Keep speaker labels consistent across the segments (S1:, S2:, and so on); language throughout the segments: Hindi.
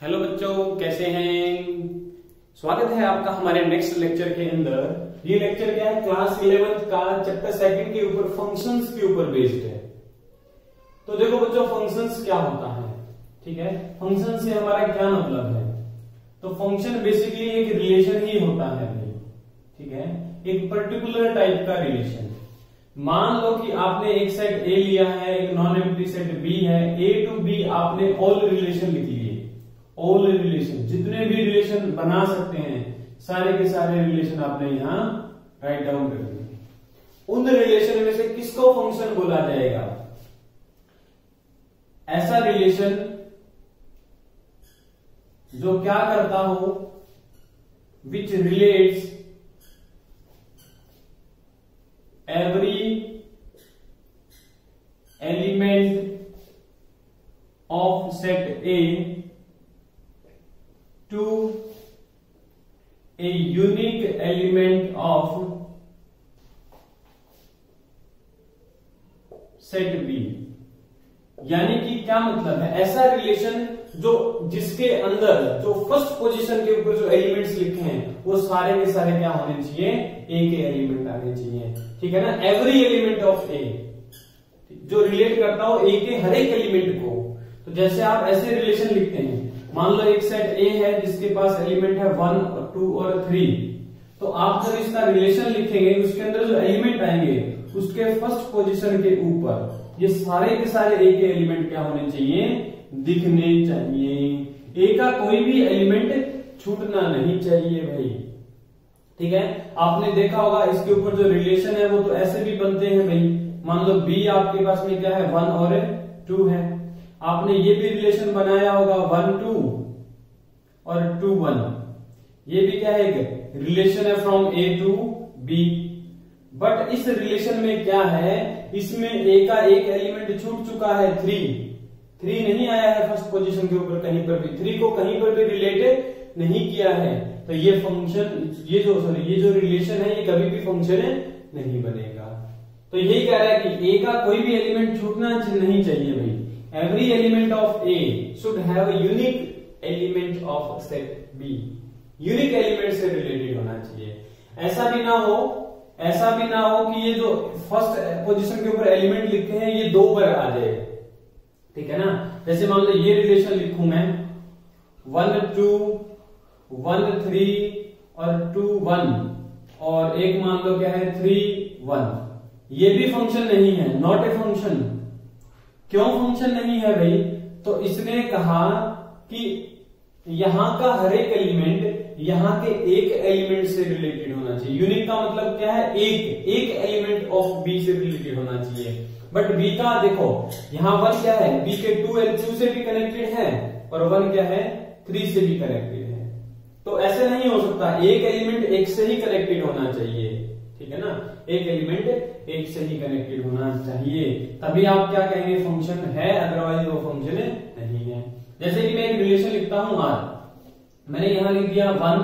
S1: हेलो बच्चों, कैसे हैं। स्वागत है आपका हमारे नेक्स्ट लेक्चर के अंदर। ये लेक्चर क्या है, क्लास 11th का चैप्टर 2 के ऊपर फंक्शंस के ऊपर बेस्ड है। तो देखो बच्चों, फंक्शंस क्या होता है, ठीक है। फंक्शन से हमारा क्या मतलब है, तो फंक्शन बेसिकली एक रिलेशन ही होता है भाई, ठीक है। एक पर्टिकुलर टाइप का रिलेशन। मान लो कि आपने एक सेट ए लिया है, एक नॉन एम्प्टी सेट बी है, ए टू बी आपने ऑल रिलेशन लिख लिए। ऑल रिलेशन, जितने भी रिलेशन बना सकते हैं सारे के सारे रिलेशन आपने यहां राइट डाउन कर दिए। उन रिलेशन में से किसको फंक्शन बोला जाएगा? ऐसा रिलेशन जो क्या करता हो, विच relates every element of set A to a unique element of set B। यानी कि क्या मतलब है, ऐसा रिलेशन जो जिसके अंदर जो फर्स्ट पोजीशन के ऊपर जो एलिमेंट्स लिखे हैं वो सारे के सारे क्या होने चाहिए, ए के एलिमेंट आने चाहिए, ठीक है ना। एवरी एलिमेंट ऑफ ए, जो रिलेट करता हो ए के हर एक एलिमेंट को। तो जैसे आप ऐसे रिलेशन लिखते हैं, मान लो एक सेट ए है जिसके पास एलिमेंट है 1 और 2 और 3, तो आप जब इसका रिलेशन लिखेंगे उसके अंदर जो एलिमेंट आएंगे उसके फर्स्ट पोजीशन के ऊपर ये सारे के सारे ए के एलिमेंट क्या होने चाहिए, दिखने चाहिए। ए का कोई भी एलिमेंट छूटना नहीं चाहिए भाई, ठीक है। आपने देखा होगा इसके ऊपर जो रिलेशन है वो तो ऐसे भी बनते हैं भाई। मान लो बी आपके पास में क्या है, 1 और 2 है, आपने ये भी रिलेशन बनाया होगा 1 2 और 2 1। ये भी क्या है, एक रिलेशन है from A to B. But इस रिलेशन में क्या है, इसमें ए का एक एलिमेंट छूट चुका है, 3 नहीं आया है फर्स्ट पोजीशन के ऊपर कहीं पर भी, 3 को कहीं पर भी रिलेटेड नहीं किया है। तो ये फंक्शन, ये जो रिलेशन है ये कभी भी फंक्शन नहीं बनेगा। तो यही कह रहा है कि ए का कोई भी एलिमेंट छूटना नहीं चाहिए भाई। Every element of A should have a unique element of set B। Unique element से रिलेटेड होना चाहिए। ऐसा भी ना हो कि ये जो फर्स्ट पोजीशन के ऊपर एलिमेंट लिखे हैं ये 2 बार आ जाए, ठीक है ना। जैसे मान लो ये रिलेशन लिखूं मैं 1 2 1 3 और 2 1, और एक मान लो क्या है 3 1। ये भी फंक्शन नहीं है, नॉट ए फंक्शन। क्यों फंक्शन नहीं है भाई? तो इसने कहा कि यहां का हर एक एलिमेंट यहां के एक एलिमेंट से रिलेटेड होना चाहिए। यूनिक का मतलब क्या है, एक एलिमेंट ऑफ बी से रिलेटेड होना चाहिए। बट बी का देखो, यहां 1 क्या है, बी के 2 से भी कनेक्टेड है और 1 क्या है, 3 से भी कनेक्टेड है। तो ऐसे नहीं हो सकता, एक एलिमेंट एक से ही कनेक्टेड होना चाहिए, ठीक है ना। एक एलिमेंट एक से ही कनेक्टेड होना चाहिए, तभी आप क्या कहेंगे, फंक्शन है, अदरवाइज वो फंक्शन नहीं है। जैसे कि मैं एक रिलेशन लिखता हूं आर, मैंने यहां लिख दिया 1,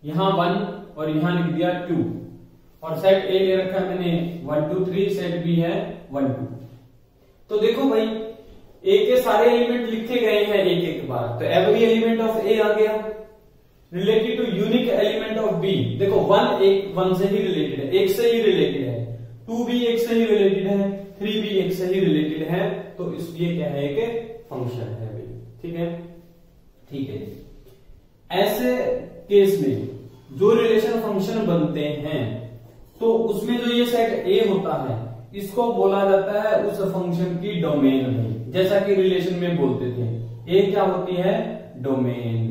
S1: यहां 1 और यहां लिख दिया 2, और सेट ए ले रखा है मैंने 1 2 3, सेट बी है 1 2। तो देखो भाई, ए के सारे एलिमेंट लिखे गए हैं एक एक बार, तो एवरी एलिमेंट ऑफ ए आ गया related to unique element of B. देखो 1 से ही रिलेटेड है, एक से ही रिलेटेड है, 2 भी एक से ही रिलेटेड है, 3 भी एक से ही रिलेटेड है, तो इसलिए क्या है, एक फंक्शन है भाई, ठीक है। ठीक है, ऐसे केस में जो रिलेशन फंक्शन बनते हैं तो उसमें जो ये सेट ए होता है इसको बोला जाता है उस फंक्शन की डोमेन भाई। जैसा कि रिलेशन में बोलते थे, ए क्या होती है, डोमेन।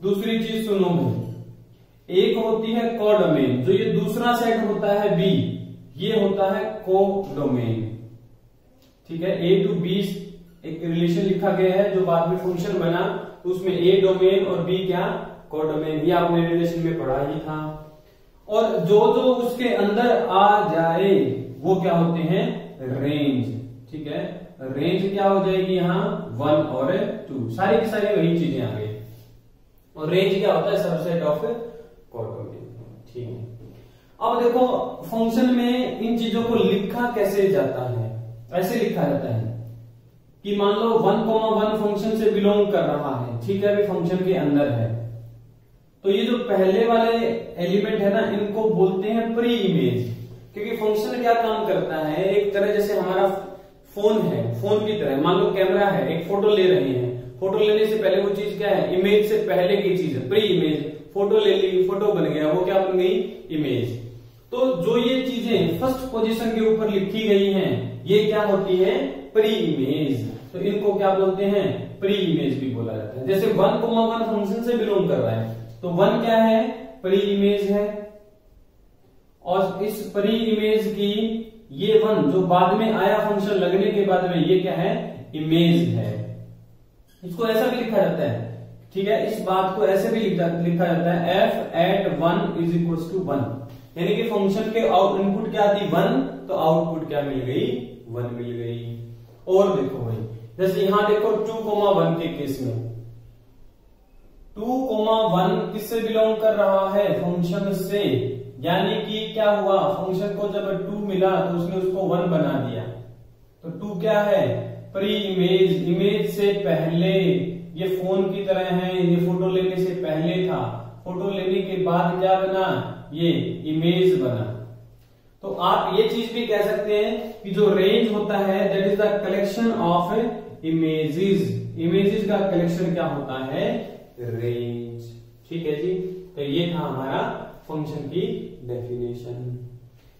S1: दूसरी चीज सुनो भाई, एक होती है कोडोमेन, जो ये दूसरा सेट होता है बी, ये होता है कोडोमेन, ठीक है। ए टू बी एक रिलेशन लिखा गया है जो बाद में फंक्शन बना, उसमें ए डोमेन और बी क्या, कोडोमेन। ये आपने रिलेशन में पढ़ा ही था। और जो उसके अंदर आ जाए वो क्या होते हैं, रेंज, ठीक है। रेंज क्या हो जाएगी यहाँ, 1 और 2, सारी की सारी वही चीजें आ गई। और रेंज क्या होता है, सबसेट ऑफ कोडोमेन, ठीक है। अब देखो फंक्शन में इन चीजों को लिखा कैसे जाता है, ऐसे लिखा जाता है कि मान लो 1,1 फंक्शन से बिलोंग कर रहा है, ठीक है, अभी फंक्शन के अंदर है, तो ये जो पहले वाले एलिमेंट है ना, इनको बोलते हैं प्री इमेज। क्योंकि फंक्शन क्या काम करता है, एक तरह जैसे हमारा फोन है, फोन की तरह मान लो कैमरा है, एक फोटो ले रहे हैं, फोटो लेने से पहले वो चीज क्या है, इमेज से पहले की चीज है, प्री इमेज। फोटो ले ली, फोटो बन गया, वो क्या बन गई, इमेज। तो जो ये चीजें फर्स्ट पोजीशन के ऊपर लिखी गई हैं, ये क्या होती है, प्री इमेज। तो इनको क्या बोलते हैं, प्री इमेज भी बोला जाता है। जैसे 1,1 फंक्शन से बिलोंग कर रहा है, तो 1 क्या है, प्री इमेज है, और इस प्री इमेज की ये 1 जो बाद में आया फंक्शन लगने के बाद में, ये क्या है, इमेज है। इसको ऐसा भी लिखा जाता है, ठीक है, इस बात को ऐसे भी लिखा जाता है, f@1 = 1, यानी कि फंक्शन के इनपुट क्या थी, 1, तो आउटपुट क्या मिल गई, 1 मिल गई। और देखो भाई, जैसे यहां देखो 2,1 के केस में 2,1 किससे बिलोंग कर रहा है, फंक्शन से, यानी कि क्या हुआ, फंक्शन को जब 2 मिला तो उसने उसको 1 बना दिया। तो 2 क्या है, प्री इमेज, इमेज से पहले, ये फोन की तरह है, ये फोटो लेने से पहले था, फोटो लेने के बाद क्या बना, ये इमेज बना। तो आप ये चीज भी कह सकते हैं कि जो रेंज होता है, that is the collection of images. Images का कलेक्शन क्या होता है, रेंज। ठीक है जी, तो ये था हमारा फंक्शन की डेफिनेशन।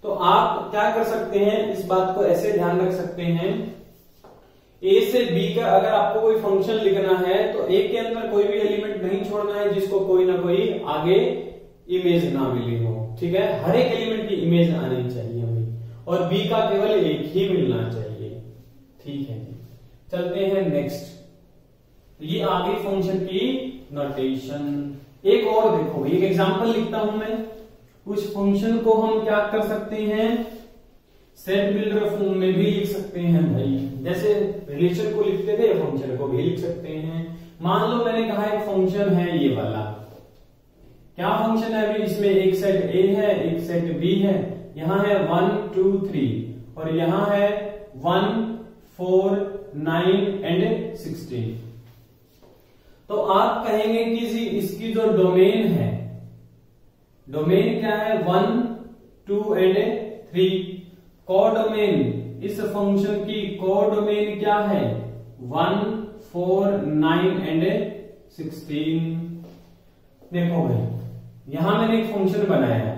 S1: तो आप क्या कर सकते हैं, इस बात को ऐसे ध्यान रख सकते हैं, ए से बी का अगर आपको कोई फंक्शन लिखना है तो ए के अंदर कोई भी एलिमेंट नहीं छोड़ना है जिसको कोई ना कोई आगे इमेज ना मिली हो। ठीक है, हर एक एलिमेंट की इमेज आनी चाहिए भाई, और बी का केवल एक ही मिलना चाहिए। ठीक है जी, चलते हैं नेक्स्ट। ये आगे फंक्शन की नोटेशन। एक और देखो, एक एग्जांपल लिखता हूं मैं। उस फंक्शन को हम क्या कर सकते हैं, सेट बिल्डर फॉर्म में भी लिख सकते हैं भाई। जैसे रिलेशन को लिखते थे, फंक्शन को भी लिख सकते हैं। मान लो मैंने कहा एक फंक्शन है ये वाला, क्या फंक्शन है अभी, इसमें एक सेट ए है, एक सेट बी है, यहां है 1 2 3 और यहां है 1 4 9 एंड 16। तो आप कहेंगे कि इसकी जो डोमेन है, डोमेन क्या है 1 2 एंड 3। कोडोमेन, इस फंक्शन की कोडोमेन क्या है 1 4 9 एंड 16। देखो भाई, यहां मैंने एक फंक्शन बनाया है,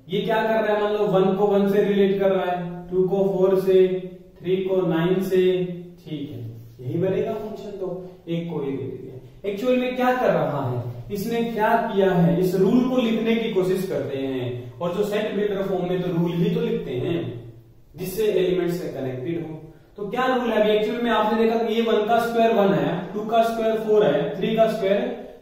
S1: ये क्या कर रहा है, मान लो 1 को 1 से रिलेट कर रहा है, 2 को 4 से, 3 को 9 से। ठीक है, यही बनेगा फंक्शन, तो एक को एक दे दिया। एक्चुअल में क्या कर रहा है, इसने क्या किया है, इस रूल को लिखने की कोशिश करते हैं, और जो सेट बिल्डर फॉर्म में तो रूल ही तो लिखते हैं जिससे एलिमेंट से कनेक्टेड हो। तो क्या रूल है, एक्चुअल में आपने देखा कि ये 1 का स्क्वायर 1 है, 2 का स्क्वायर 4 है, 3 का स्क्वायर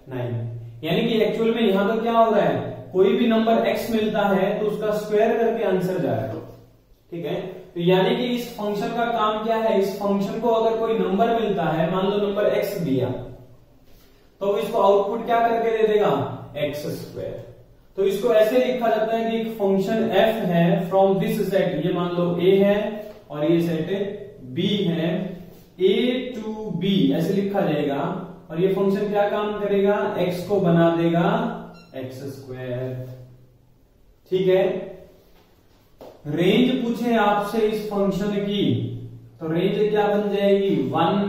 S1: 9 है। यानी कि एक्चुअल में यहां तो क्या हो रहा है, कोई भी नंबर x मिलता है तो उसका स्क्वायर करके आंसर जा रहा है। ठीक है, तो यानी कि इस फंक्शन का काम क्या है, इस फंक्शन को अगर कोई नंबर मिलता है, मान लो नंबर x दिया, तो इसको आउटपुट क्या करके दे देगा, x²। तो इसको ऐसे लिखा जाता है कि एक फंक्शन f है फ्रॉम दिस सेट, ये मान लो a है और ये सेट b है, a to b ऐसे लिखा जाएगा, और ये फंक्शन क्या काम करेगा, x को बना देगा x²। ठीक है, रेंज पूछे आपसे इस फंक्शन की, तो रेंज क्या बन जाएगी 1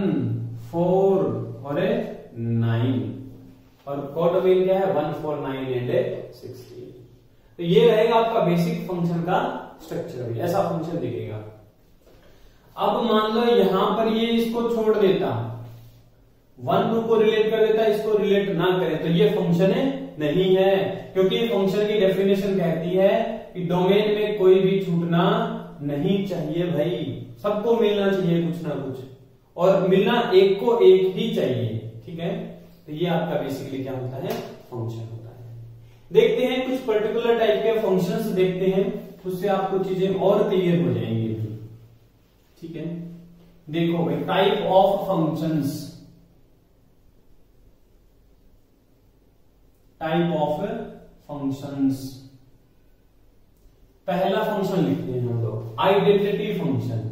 S1: 4 और 9, और कोडोमेन क्या है 1 4 9 एंड 16। तो ये रहेगा आपका बेसिक फंक्शन का स्ट्रक्चर, ऐसा फंक्शन दिखेगा। अब मान लो यहां पर ये इसको छोड़ देता, 1 2 को रिलेट कर देता, इसको रिलेट ना करे, तो ये फंक्शन नहीं है, क्योंकि फंक्शन की डेफिनेशन कहती है कि डोमेन में कोई भी छूटना नहीं चाहिए भाई, सबको मिलना चाहिए कुछ ना कुछ, और मिलना एक को एक ही चाहिए। ठीक है, तो ये आपका बेसिकली क्या होता है, फंक्शन होता है। देखते हैं कुछ पर्टिकुलर टाइप के फंक्शंस देखते हैं, उससे आपको चीजें और क्लियर हो जाएंगी। ठीक है, देखो भाई, type of functions, type of functions. पहला फंक्शन लिखते हैं हम लोग, आइडेंटिटी फंक्शन।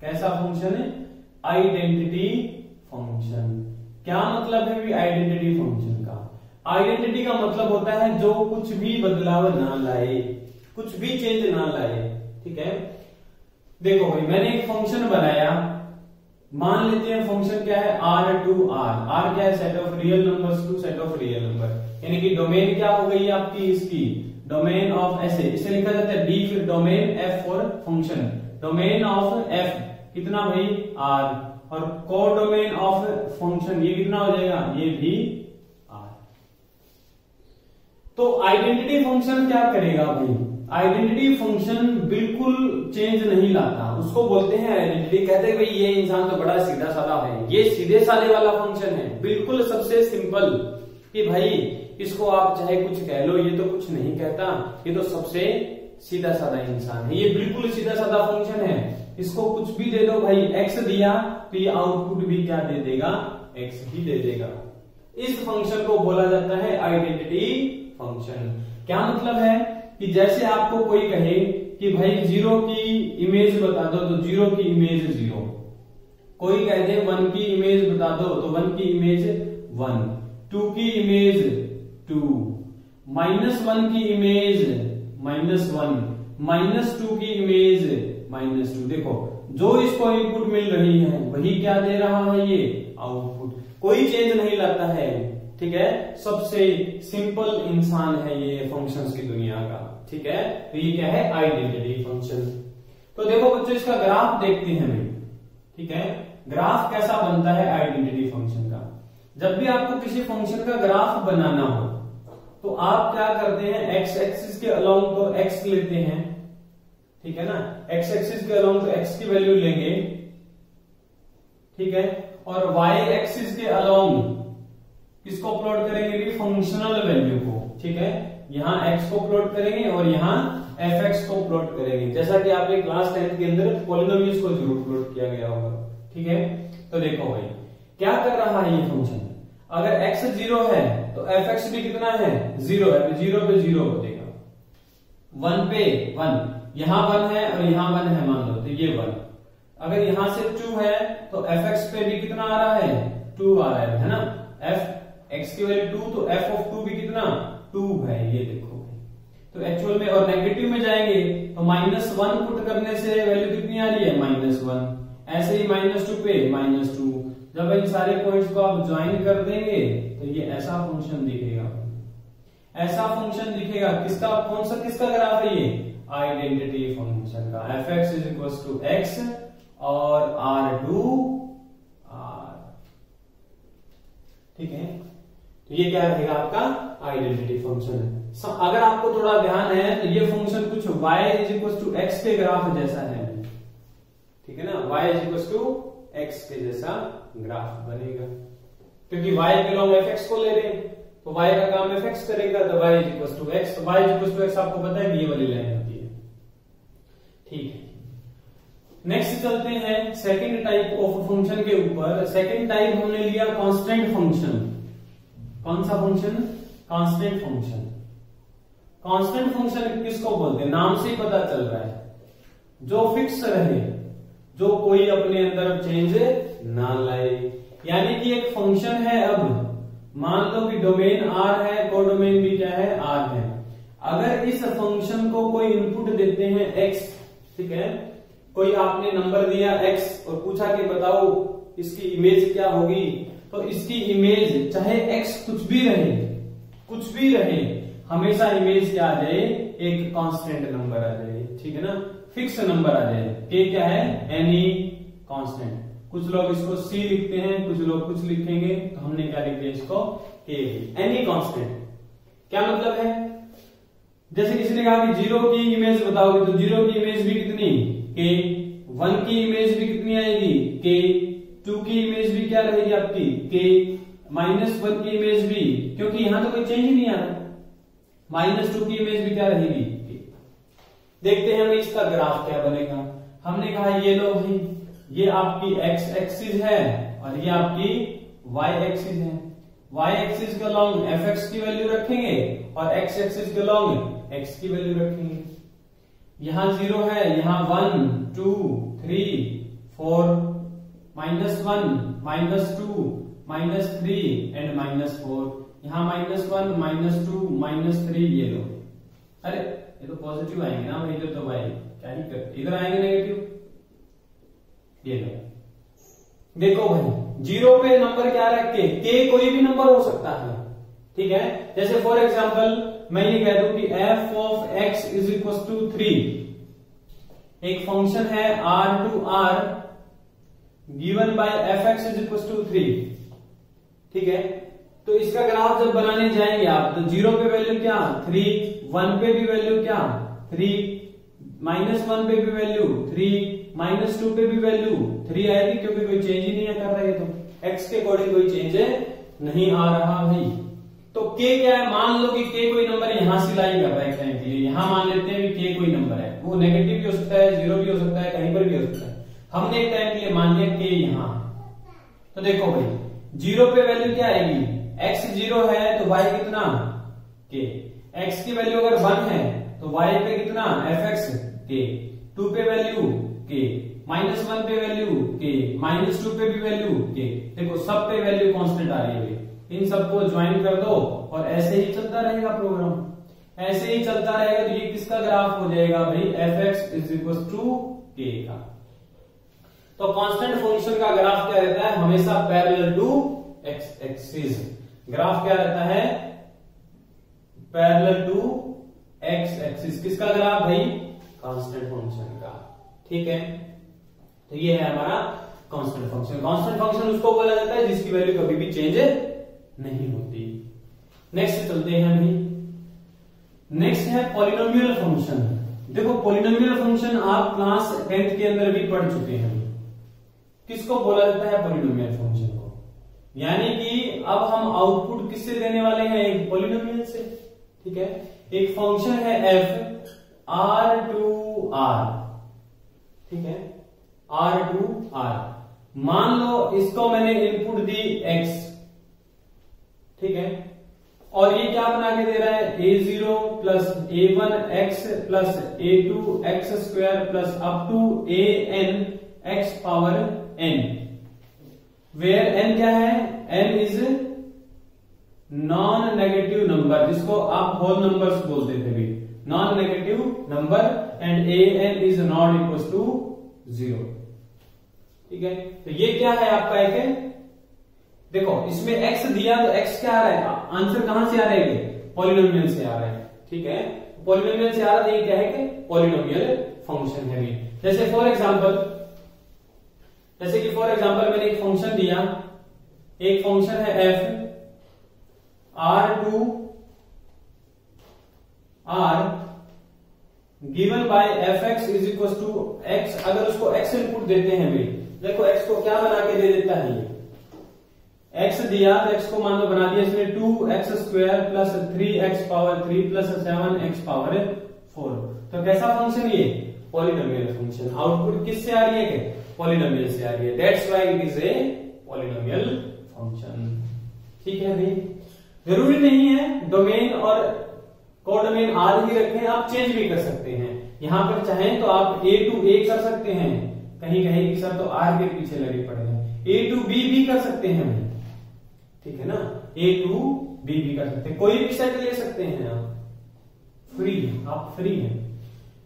S1: कैसा फंक्शन है, आइडेंटिटी फंक्शन। क्या मतलब है आइडेंटिटी फंक्शन का? आइडेंटिटी का मतलब होता है जो कुछ भी बदलाव ना लाए, कुछ भी चेंज ना लाए। ठीक है, देखो भाई मैंने एक फंक्शन बनाया, मान लेते हैं फंक्शन क्या है R टू R। R क्या है? Set of real numbers to set of real number, यानी कि डोमेन क्या हो गई आपकी इसकी, डोमेन ऑफ ऐसे इसे लिखा जाता है D, फिर domain F for function, domain of F कितना भाई R, और कोडोमेन ऑफ फंक्शन ये कितना हो जाएगा, ये भी R। तो आइडेंटिटी फंक्शन क्या करेगा भाई? आइडेंटिटी फंक्शन बिल्कुल चेंज नहीं लाता, उसको बोलते हैं आइडेंटिटी। कहते हैं भाई ये इंसान तो बड़ा सीधा साधा है, ये सीधे साधे वाला फंक्शन है, बिल्कुल सबसे सिंपल, कि भाई इसको आप चाहे कुछ कह लो, ये तो कुछ नहीं कहता, ये तो सबसे सीधा साधा इंसान है, ये बिल्कुल सीधा साधा फंक्शन है, इसको कुछ भी दे दो भाई, एक्स दिया तो ये आउटपुट भी क्या दे देगा, एक्स ही दे देगा। इस फंक्शन को बोला जाता है आइडेंटिटी फंक्शन। क्या मतलब है कि जैसे आपको कोई कहे कि भाई 0 की इमेज बता दो, तो 0 की इमेज 0, कोई कह दे 1 की इमेज बता दो, तो 1 की इमेज 1, 2 की इमेज 2, -1 की इमेज -1, -2 की इमेज -2। देखो जो इसको इनपुट मिल रही है वही क्या दे रहा है, ये आउटपुट, कोई चेंज नहीं लाता है। ठीक है, सबसे सिंपल इंसान है ये फंक्शंस की दुनिया का। ठीक है, तो ये क्या है, आइडेंटिटी फंक्शन। तो देखो बच्चों इसका ग्राफ देखते हैं भाई। ठीक है, ग्राफ कैसा बनता है आइडेंटिटी फंक्शन का? जब भी आपको किसी फंक्शन का ग्राफ बनाना हो तो आप क्या करते हैं, एक्स एक्सिस के अलोंग तो एक्स लेते हैं, ठीक है ना, एक्स एक्सिस के अलोंग तो एक्स की वैल्यू लेंगे, ठीक है, और वाई एक्सिस के अलोंग किसको प्लॉट करेंगे भी, फंक्शनल वैल्यू को। ठीक है, यहां x को प्लॉट करेंगे और यहां fx को प्लॉट करेंगे, जैसा कि आपने क्लास 10th के अंदर पॉलिनोमियल्स को जरूर प्लॉट किया गया होगा। ठीक है, तो देखो भाई क्या कर रहा है ये फंक्शन, अगर x 0 है तो fx भी कितना है, 0 है, तो 0 पे 0 हो जाएगा, 1 पे 1, यहां 1 है और यहां 1 है मान लो, तो ये 1। अगर यहां से 2 है तो fx पे भी कितना आ रहा है, 2 आ रहा है ना, f x की वैल्यू 2 तो f ऑफ 2 भी कितना 2 है, ये देखो। तो एक्चुअल में और नेगेटिव में जाएंगे तो -1 पुट करने से वैल्यू कितनी आ रही है, -1, ऐसे ही -2 पे -2। जब इन सारे पॉइंट्स को आप ज्वाइन कर देंगे तो ये ऐसा फंक्शन दिखेगा, ऐसा फंक्शन दिखेगा। किसका, कौन सा, किसका ग्राफ है ये, आइडेंटिटी फंक्शन का। fx = x और r2 r। ठीक है, तो ये क्या रहेगा आपका आइडेंटिटी फंक्शन है। अगर आपको थोड़ा ध्यान है तो ये फंक्शन कुछ y = x के ग्राफ जैसा है। ठीक है ना, y = x के जैसा ग्राफ बनेगा, क्योंकि y बिलोंग fx को ले रहे हैं तो y का काम fx करेगा, तो y = x। तो y = x आपको पता है कि ये वाली लाइन होती है। ठीक है, नेक्स्ट चलते हैं सेकंड टाइप ऑफ फंक्शन के ऊपर। सेकंड टाइप हमने लिया कांस्टेंट फंक्शन। कौन सा function, constant function. Constant function किसको बोलते हैं, नाम से ही पता चल रहा है, जो फिक्स रहे, जो कोई अपने अंदर चेंज ना लाए। यानी कि एक फंक्शन है, अब मान लो कि डोमेन R है, कोडोमेन भी क्या है, R है। अगर इस फंक्शन को कोई इनपुट देते हैं x, ठीक है, कोई आपने नंबर दिया x और पूछा कि बताओ इसकी इमेज क्या होगी, तो इसकी इमेज चाहे x कुछ भी रहे, कुछ भी रहे, हमेशा इमेज क्या आ जाए, एक कांस्टेंट नंबर आ जाए। ठीक है ना, फिक्स नंबर आ जाए। k क्या है, एनी कांस्टेंट। कुछ लोग इसको c लिखते हैं, कुछ लोग कुछ लिखेंगे, तो हमने क्या लिख दिया इसको, k, एनी कांस्टेंट। क्या मतलब है, जैसे किसी ने कहा कि 0 की इमेज बताओगे, तो 0 की इमेज भी कितनी, k, 1 की इमेज भी कितनी आएगी, k, 2 की इमेज भी क्या रहेगी आपकी, k, -1 की इमेज भी, क्योंकि यहां तो कोई चेंज नहीं आ रहा, -2 की इमेज भी क्या रहेगी, k। देखते हैं हमें इसका ग्राफ क्या बनेगा। हमने कहा ये लो भाई, ये आपकी x एक्सिस है और ये आपकी y एक्सिस है। y एक्सिस के अलोंग fx की वैल्यू रखेंगे और x एक्सिस के अलोंग x की वैल्यू रखेंगे। यहां 0 है, यहां 1 2 3 4 -1, -2, -3 एंड -4। यहाँ -1, -2, -3 ये लो। अरे ये तो पॉजिटिव आएंगे ना भाई, इधर तो भाई क्या ही कर, इधर आएंगे नेगेटिव। ये लो, देखो भाई 0 पे नंबर क्या रख के कोई भी नंबर हो सकता है, ठीक है। जैसे फॉर एग्जांपल मैं ये कह दूं कि f of x is equals to 3, एक फंक्शन है r to r given by fx is equals to 3, ठीक है। तो इसका ग्राफ जब बनाने जाएंगे आप तो 0 पे वैल्यू क्या 3, 1 पे भी वैल्यू क्या 3, -1 पे भी वैल्यू 3, -2 पे भी वैल्यू 3 आएगी, क्योंकि कोई चेंज ही नहीं कर रहा है, तो x के अकॉर्डिंग कोई चेंज नहीं आ रहा भाई। तो k क्या है, मान लो कि k कोई नंबर यहां से लाई कर रहा है टाइम के लिए, यहां मान लेते हैं कि k कोई नंबर है, वो नेगेटिव भी हो सकता है, 0 भी हो सकता है, कहीं पर भी हो सकता है। हमने एक टाइम के लिए मान लिया k यहां। तो देखो भाई 0 पे वैल्यू क्या आएगी, x 0 है तो y कितना k, x की वैल्यू अगर 1 है तो y पे कितना fx k, 2 पे वैल्यू k, -1 पे वैल्यू k, -2 पे भी वैल्यू k। देखो सब पे वैल्यू कांस्टेंट आ रही है, इन सबको ज्वाइन कर दो और ऐसे ही चलता रहेगा प्रोग्राम, ऐसे ही चलता रहेगा। तो ये किसका ग्राफ हो जाएगा भाई, fx is equal to k का। तो कांस्टेंट फंक्शन का ग्राफ क्या रहता है, हमेशा parallel to x axis. Graph क्या रहता है, पैरेलल टू x एक्सिस। किसका ग्राफ भाई, कांस्टेंट फंक्शन का, ठीक है। तो ये है हमारा कांस्टेंट फंक्शन। कांस्टेंट फंक्शन उसको बोला जाता है जिसकी वैल्यू कभी भी चेंज नहीं होती। नेक्स्ट चलते हैं भाई, नेक्स्ट है पॉलिनोमियल फंक्शन। देखो पॉलिनोमियल फंक्शन आप क्लास 10th के अंदर भी पढ़ चुके हैं। किसको बोला जाता है, पॉलिनोमियल फंक्शन को। यानी कि अब हम आउटपुट किससे देने वाले हैं, एक पॉलिनोमियल से, ठीक है। एक फंक्शन है f r टू r, ठीक है, r टू r। मान लो इसको मैंने इनपुट दी x, ठीक है, और ये क्या बना के दे रहा है, a0 plus a1 x plus a2 x square plus up to an x power n, where n क्या है, n is non negative number, जिसको आप होल नंबर्स बोलते थे भी, non negative number, and an is not equal to 0, ठीक है। तो ये क्या है आपका एक, देखो इसमें x दिया तो x क्या आ रहा है, आंसर कहां से आ रहा है, पॉलिनोमियल से आ रहा है, ठीक है। पॉलिनोमियल से आ रहा है, ये क्या है कि पॉलिनोमियल फंक्शन है भी। जैसे फॉर एग्जांपल मैंने एक फंक्शन दिया, एक फंक्शन है f r टू r given by fx is equal to x। अगर उसको x इनपुट देते हैं भाई, देखो x को क्या बना के दे देता है, ये x दिया तो x को मान लो बना दिया इसने 2x square plus 3x power 3 plus 7x power 4। तो कैसा फंक्शन ये, पॉलिनोमियल फंक्शन। आउटपुट किससे आ रही है, पॉलिनोमियल से आ रही है, that's why it is a polynomial function, ठीक है भाई। जरूरी नहीं है डोमेन और कोडोमेन आर ही रखें, आप चेंज भी कर सकते हैं। यहां पर चाहें तो आप a to a कर सकते हैं, कहीं कहीं की सर तो आर के पीछे लगे पड़े हैं, a to b भी कर सकते हैं, ठीक है ना, a to b भी कर सकते हैं, कोई भी सेट ले सकते हैं आप फ्री हैं।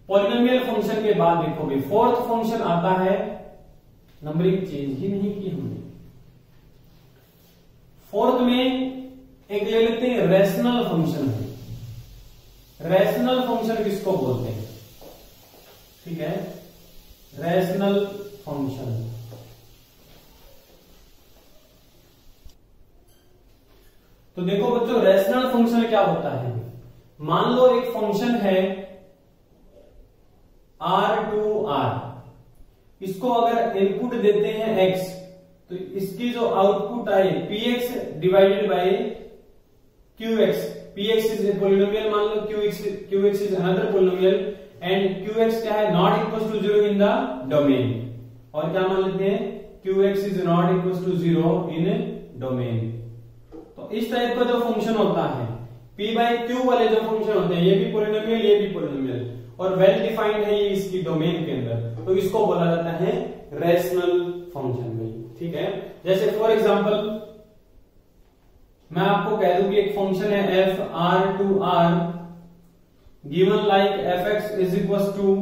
S1: पॉलिनोमियल फंक्शन के बाद देखोगे फोर्थ फंक्शन आता है, नंबरिंग चेंज ही नहीं की हमने। फोर्थ में एक ले लेते हैं रैशनल फंक्शन। रैशनल फंक्शन किसको बोलते हैं, ठीक है, रैशनल फंक्शन। तो देखो बच्चों रैशनल फंक्शन क्या होता है, मान लो एक फंक्शन है r टू r, इसको अगर इनपुट देते हैं x, तो इसकी जो आउटपुट आए px divided by qx, px is a polynomial, मान लो qx is another polynomial and qx क्या है, not equal to 0 in the domain. और क्या मान लेते हैं, qx is not equal to 0 in domain. तो इस टाइप का जो फंक्शन होता है, p बाई q वाले जो फंक्शन होते हैं, ये भी पॉलिनोमियल ये भी पॉलिनोमियल, और वेल डिफाइंड है ये इसकी डोमेन के अंदर, तो इसको बोला जाता है रैशनल फंक्शन भाई। ठीक है। जैसे फॉर एग्जांपल मैं आपको कह दूं कि एक फंक्शन है F R to R given like F x is equal to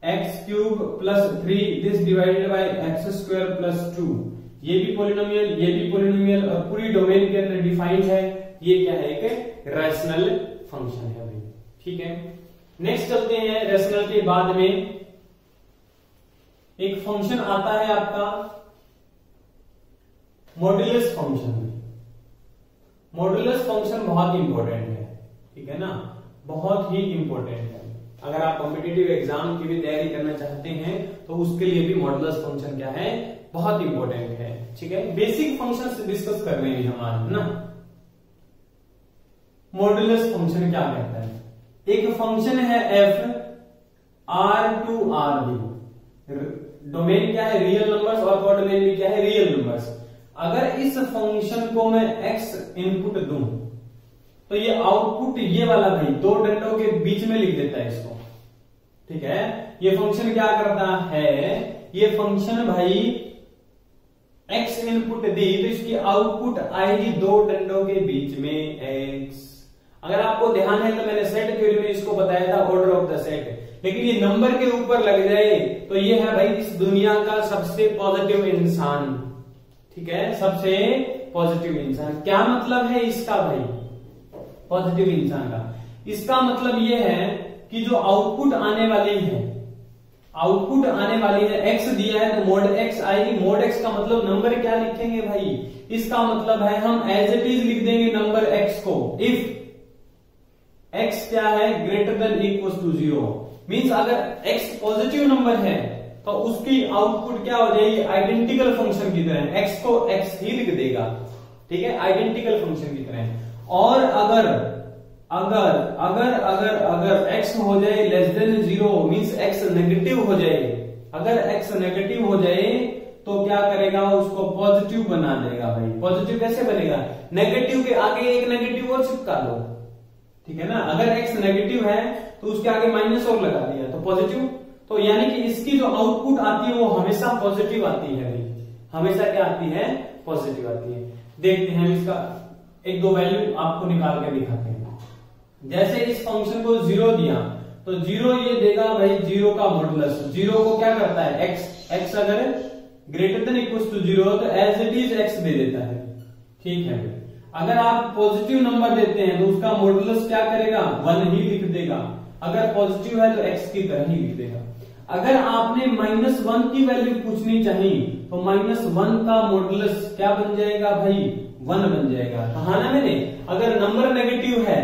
S1: X cube plus 3 this divided by X square plus 2। ये भी पॉलिनोमियल और पूरी डोमेन के अंदर डिफाइंड है। ये क्या है, एक रैशनल फंक्शन है भाई, ठीक है। नेक्स्ट चलते हैं, रैशनल के बाद में एक फंक्शन आता है आपका मॉड्यूलस फंक्शन। मॉड्यूलस फंक्शन बहुत इंपॉर्टेंट है, ठीक है ना, बहुत ही इंपॉर्टेंट है। अगर आप कॉम्पिटिटिव एग्जाम की भी तैयारी करना चाहते हैं तो उसके लिए भी मॉड्यूलस फंक्शन क्या है, बहुत इंपॉर्टेंट है, ठीक है। बेसिक फंक्शन डिस्कस कर रहे हैं हमारे ना। मॉड्यूलस फंक्शन क्या कहता है, एक फंक्शन है एफ आर टू आर भी, डोमेन क्या है रियल नंबर्स और कोडोमेन भी क्या है रियल नंबर्स। अगर इस फंक्शन को मैं x इनपुट दूं तो ये आउटपुट ये वाला भाई दो डंडों के बीच में लिख देता है इसको, ठीक है। ये फंक्शन क्या करता है, ये फंक्शन भाई x इनपुट दी तो इसकी आउटपुट आएगी दो डंडों के बीच में x। अगर आपको ध्यान है तो मैंने सेट थ्योरी में इसको बताया था ऑर्डर ऑफ द सेट, लेकिन ये नंबर के ऊपर लग जाए तो ये है भाई इस दुनिया का सबसे पॉजिटिव इंसान, ठीक है, सबसे पॉजिटिव इंसान। क्या मतलब है इसका भाई पॉजिटिव इंसान का, इसका मतलब ये है कि जो आउटपुट आने वाली है, आउटपुट आने वाली है x दिया है तो मोड x आएगी। मोड x का मतलब नंबर क्या लिखेंगे भाई, इसका मतलब है हम एज इट इज लिख देंगे नंबर x को इफ x क्या है greater than equal to 0। Means अगर x पॉजिटिव नंबर है तो उसकी आउटपुट क्या हो जाएगी, आइडेंटिकल फंक्शन की तरह, x को x ही लिख देगा, ठीक है, आइडेंटिकल फंक्शन की तरह। और अगर अगर अगर अगर अगर x हो जाए less than 0 means x negative हो जाए, अगर x नेगेटिव हो जाए तो क्या करेगा, उसको पॉजिटिव बना देगा भाई। पॉजिटिव कैसे बनेगा, नेगेटिव के आगे एक नेगेटिव और चिपका दो, ठीक है ना। अगर x नेगेटिव है तो उसके आगे माइनस और लगा दिया तो पॉजिटिव। तो यानी कि इसकी जो आउटपुट आती है वो हमेशा पॉजिटिव आती है भाई, हमेशा क्या आती है, पॉजिटिव आती है। देखते हैं इसका एक दो वैल्यू आपको निकाल के दिखाते हैं। जैसे इस फंक्शन को 0 दिया तो 0 ये देगा भाई 0 का मॉडुलस। 0 को क्या करता है x अगर ग्रेटर देन इक्वल टू 0 तो एज इट इज x दे देता है, ठीक है। अगर आप पॉजिटिव नंबर देते हैं तो उसका मॉडुलस क्या करेगा, 1 ही लिख देगा। अगर पॉजिटिव है तो x की तरह ही लिख देगा। अगर आपने -1 की वैल्यू पूछनी चाहिए तो -1 का मॉडुलस क्या बन जाएगा भाई, 1 बन जाएगा। कहा ना मैंने, अगर नंबर नेगेटिव है,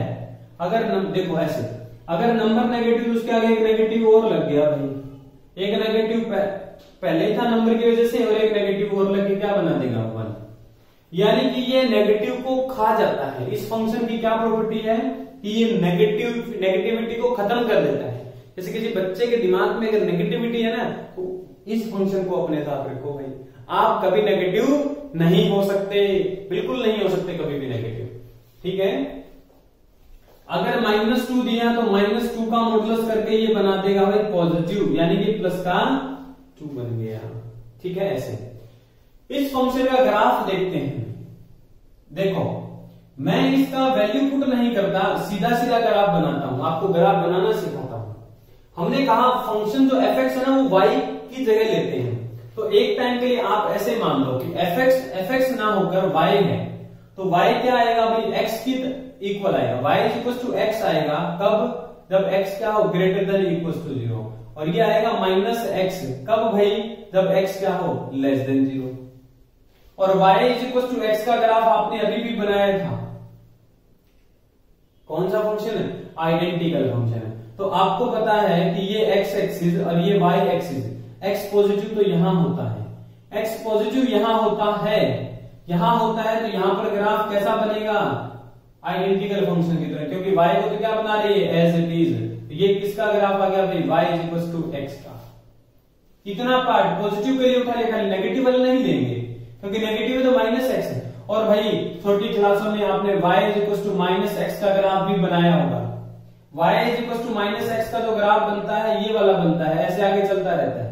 S1: अगर देखो ऐसे, अगर नंबर नेगेटिव उसके आगे एक नेगेटिव और लग गया भाई, एक नेगेटिव पहले था नंबर की वजह से और एक नेगेटिव और लग के क्या बना देगा, 1। यानी कि ये नेगेटिव को खा जाता है। इस फंक्शन की क्या प्रॉपर्टी है कि ये नेगेटिविटी को खत्म कर देता है। जैसे किसी बच्चे के दिमाग में अगर नेगेटिविटी है ना तो इस फंक्शन को अपने साथ रखो भाई, आप कभी नेगेटिव नहीं हो सकते, बिल्कुल नहीं हो सकते कभी भी नेगेटिव, ठीक है। अगर -2 दिया तो -2 का मॉडुलस करके ये बना देगा भाई पॉजिटिव, यानी कि प्लस का 2 बन गया, ठीक है। ऐसे इस फंक्शन का ग्राफ देखते हैं। देखो मैं इसका वैल्यू पुट नहीं करता, सीधा सीधा ग्राफ बनाता हूं, आपको ग्राफ बनाना सिखाता हूं। हमने कहा फंक्शन जो f है ना वो y की जगह लेते हैं, तो एक टाइम के लिए आप ऐसे मान लो कि f(x) ना होकर y है, तो y क्या आएगा भाई, x की इक्वल आएगा, y is equal to x आएगा। कब, जब x क्या हो ग्रेटर देन इक्वल टू 0, और ये आएगा -x कब भाई, जब x क्या हो लेस देन 0। और y is equal to x का ग्राफ आपने अभी भी बनाया था, कौन सा फंक्शन है, आइडेंटिकल फंक्शन है। तो आपको पता है कि ये x एक्सिस और ये y एक्सिस, x पॉजिटिव तो यहां होता है, x पॉजिटिव यहां होता है, यहां होता है, तो यहां पर ग्राफ कैसा बनेगा, आइडेंटिकल फंक्शन की तरह, क्योंकि y को तो क्या बना रही है एज इट इज। ये किसका ग्राफ आ गया भाई, y is equal to x का। कितना पार्ट पॉजिटिव के लिए उठा लिया, खाली नेगेटिव वाले नहीं लेंगे क्योंकि नेगेटिव है तो -x है। और भाई छोटी क्लासों में आपने y is equal to -x का ग्राफ भी बनाया होगा। y is equal to -x का जो ग्राफ बनता है ये वाला बनता है, ऐसे आगे चलता रहता है,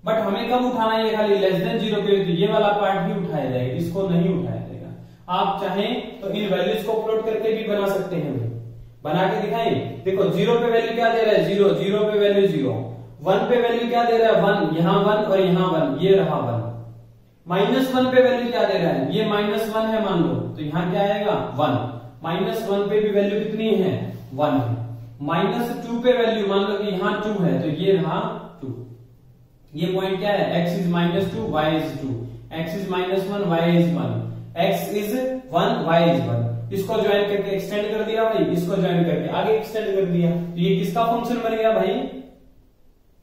S1: बट हमें कब उठाना है, खाली लेस देन 0 पे, तो ये वाला पार्ट भी उठाया जाएगा, इसको नहीं उठाया जाएगा। आप चाहें तो इन वैल्यूज को प्लॉट करके भी बना सकते हैं भाई, बना के दिखाएं। देखो 0 पे वैल्यू क्या दे रहा है 0, 0 पे वैल्यू 0, 1 पे वैल्यू क्या दे रहा है 1, यहाँ 1 और यहाँ 1, ये रहा 1। -1 पे वैल्यू क्या दे रहा है, ये -1 है मान लो, तो यहाँ क्या आएगा 1। -1 पे भी वैल्यू कितनी है 1 है। -2 पे वैल्यू मान लो कि यहाँ 2 है, तो ये रहा 2। ये पॉइंट क्या है, x is -2 y is 2, x is -1 y is 1, x is 1 y is 1। इसको ज्वाइन करके एक्सटेंड कर दिया भाई, इसको ज्वाइन करके आगे एक्सटेंड कर दिया, तो ये किसका फंक्शन बन गया भाई,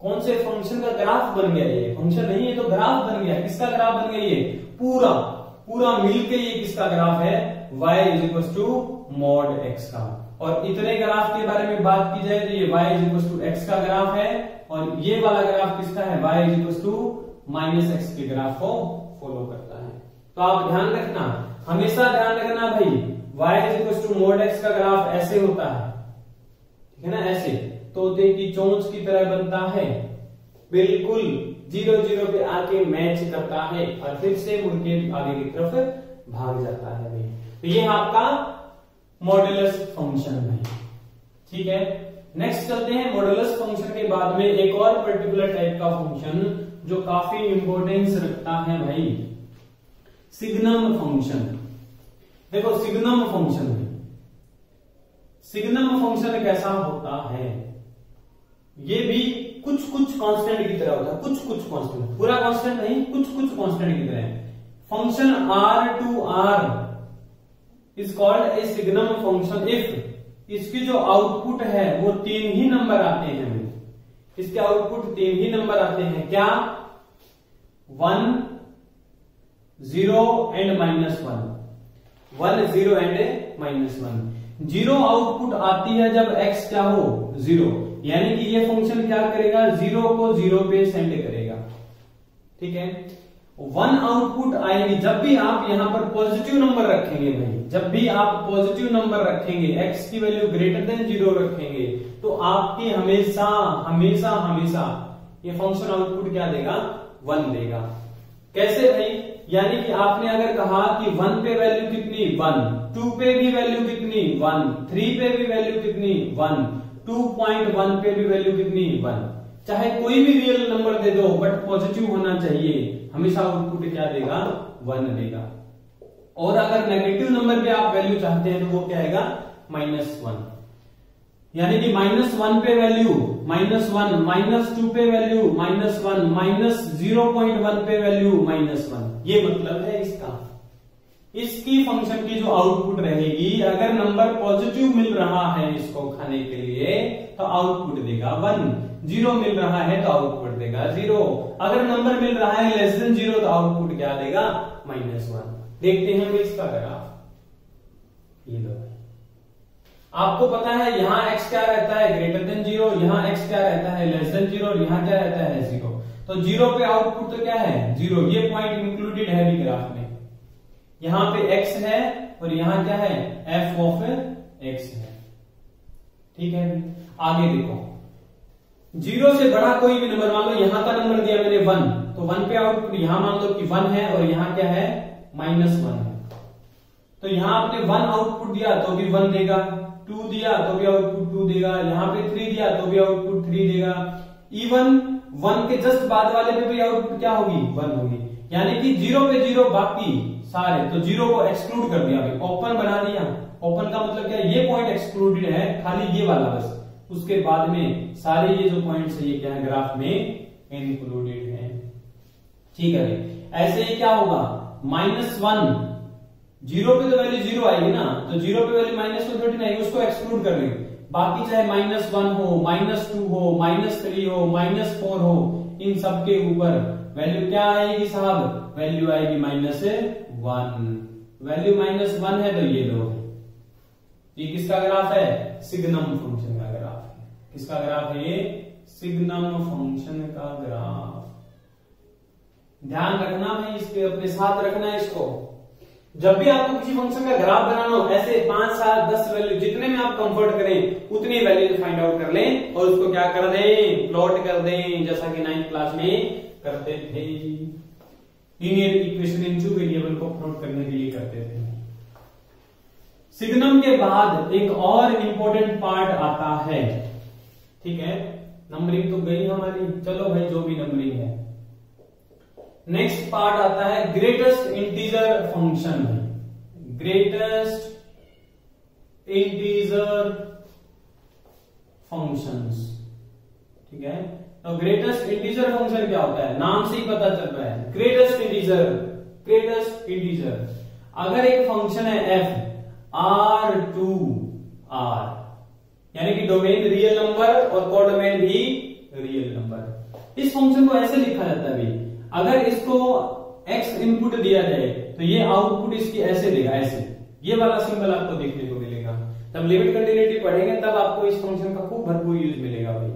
S1: कौन से फंक्शन का ग्राफ बन गया, ये फंक्शन नहीं है तो ग्राफ बन गया। किसका ग्राफ बन गया, ये पूरा पूरा मिलके ये किसका ग्राफ है, y mod x का। और इतने ग्राफ के बारे में बात की जाए तो ये y x का ग्राफ है, और ये वाला ग्राफ किसका है, y -x के ग्राफ को फॉलो करता है। तो आप ध्यान रखना, हमेशा ध्यान रखना भाई, y mod x का ग्राफ ऐसे होता है, ठीक है ना, ऐसे तोते की चोंच की तरह बनता है, बिल्कुल 0 0 पे आके मैच करता है और फिर से मुड़ के आगे की तरफ भाग जाता है भाई। तो ये आपका मॉडुलस फंक्शन है, ठीक है। नेक्स्ट चलते हैं, मॉडुलस फंक्शन के बाद में एक और पर्टिकुलर टाइप का फंक्शन जो काफी इंपॉर्टेंस रखता है भाई, सिग्नम फंक्शन। देखो सिग्नम फंक्शन, सिग्नम फंक्शन कैसा होता है, ये भी कुछ कांस्टेंट की तरह होता है, कुछ कांस्टेंट, पूरा कांस्टेंट नहीं, कुछ कांस्टेंट की तरह। Function r to r is called a signum function if इसकी जो आउटपुट है वो 3 ही नंबर आते हैं, इसके आउटपुट 3 ही नंबर आते हैं, क्या 1 0 एंड -1, 1 0 एंड -1। 0 आउटपुट आती है जब x क्या हो 0, यानी कि ये फंक्शन क्या करेगा, 0 को 0 पे सेंड करेगा, ठीक है। 1 आउटपुट आएगी जब भी आप यहां पर पॉजिटिव नंबर रखेंगे भाई, जब भी आप पॉजिटिव नंबर रखेंगे, x की वैल्यू ग्रेटर देन 0 रखेंगे, तो आपकी हमेशा हमेशा हमेशा ये फंक्शन आउटपुट क्या देगा, 1 देगा। कैसे भाई, यानी कि आपने अगर कहा कि 1 पे वैल्यू कितनी 1, 2 पे भी वैल्यू कितनी 1, 3 पे भी वैल्यू कितनी 1, 2.1 पे भी वैल्यू कितनी 1, चाहे कोई भी रियल नंबर दे दो बट पॉजिटिव होना चाहिए, हमेशा आउटपुट क्या देगा 1 देगा। और अगर नेगेटिव नंबर पे आप वैल्यू चाहते हैं तो वो क्या आएगा -1, यानी कि -1 पे वैल्यू -1, -2 पे वैल्यू -1, -0.1 पे वैल्यू -1, ये मतलब है इसका। इसकी फंक्शन की जो आउटपुट रहेगी, अगर नंबर पॉजिटिव मिल रहा है इसको खाने के लिए तो आउटपुट देगा 1, 0 मिल रहा है तो आउटपुट देगा 0, अगर नंबर मिल रहा है लेस देन 0 तो आउटपुट क्या देगा -1। देखते हैं इसका ग्राफ, ये लो आपको पता है यहाँ x क्या रहता है ग्रेटर देन 0, यहाँ x क्या रहता है लेस देन 0, और यहाँ क्या रहता है 0। तो 0 पे आउटपुट तो क्या है 0, ये पॉइंट इंक्लूडेड है भी ग्राफ में। यहाँ पे x है और यहाँ क्या है f ऑफ x है, ठीक है। आगे देखो 0 से बड़ा कोई भी नंबर, मान लो यहाँ का नंबर दिया मैंने 1, तो 1 पे आउटपुट यहाँ मान लो कि 1 है और यहाँ क्या है -1 है, तो यहाँ आपने 1 आउटपुट दिया तो भी 1 देगा, 2 दिया तो भी आउटपुट 2 देगा, यहाँ पे 3 दिया तो भी आउटपुट 3 देगा, इवन 1 के जस्ट बाद वाले पे भी आउटपुट क्या होगी 1 होगी, यानी कि 0 पे 0 बाकी सारे, तो 0 को एक्सक्लूड कर दिया, ओपन बना दिया। ओपन का मतलब क्या है, ये पॉइंट एक्सक्लूडेड है, खाली ये वाला बस, उसके बाद में सारे ये जो पॉइंट्स है ये क्या है ग्राफ में इंक्लूडेड है, ठीक है। ऐसे ही क्या होगा -1, 0 पे तो वैल्यू 0 आएगी ना, तो 0 पे वैल्यू -1 थोड़ी ना आएगी, उसको एक्सक्लूड कर लेंगे, बाकी चाहे -1 हो, -2 हो, -3 हो, -4 हो, इन सब के ऊपर वैल्यू क्या आएगी साहब, वैल्यू आएगी -1, वैल्यू -1 है तो ये लो, ये किसका ग्राफ है, सिग्नम फंक्शन का ग्राफ है। किसका ग्राफ है ये, सिग्नम फंक्शन का ग्राफ। ध्यान रखना है इसके, अपने साथ रखना है इसको, जब भी आपको किसी फंक्शन का ग्राफ बनाना हो, ऐसे 5, 7, 10 वैल्यू जितने में आप कंफर्ट करें उतनी वैल्यू फाइंड आउट कर लें और उसको क्या कर दें, प्लॉट कर दें, जैसा कि 9th क्लास में करते थे, linear equation in two variable को प्लॉट करने के लिए करते थे। सिग्नम के बाद एक और इंपॉर्टेंट पार्ट आता है, ठीक है, नंबरिंग तो गई हमारी, चलो भाई जो भी नंबरिंग है। नेक्स्ट पार्ट आता है greatest integer function, greatest integer functions, ठीक है। तो ग्रेटेस्ट इंटीजर फंक्शन क्या होता है, नाम से ही पता चल रहा है, ग्रेटेस्ट इंटीजर, ग्रेटेस्ट इंटीजर। अगर एक फंक्शन है f R2R, यानी कि डोमेन रियल नंबर और कोडोमेन भी रियल नंबर, इस फंक्शन को ऐसे लिखा जाता है भाई, अगर इसको x इनपुट दिया जाए तो ये आउटपुट इसकी ऐसे देगा, ऐसे ये वाला सिंबल आपको देखने को मिलेगा। जब लिमिट कंटिन्यूटी पढ़ेंगे तब आपको इस फंक्शन का खूब भरपूर यूज मिलेगा भाई,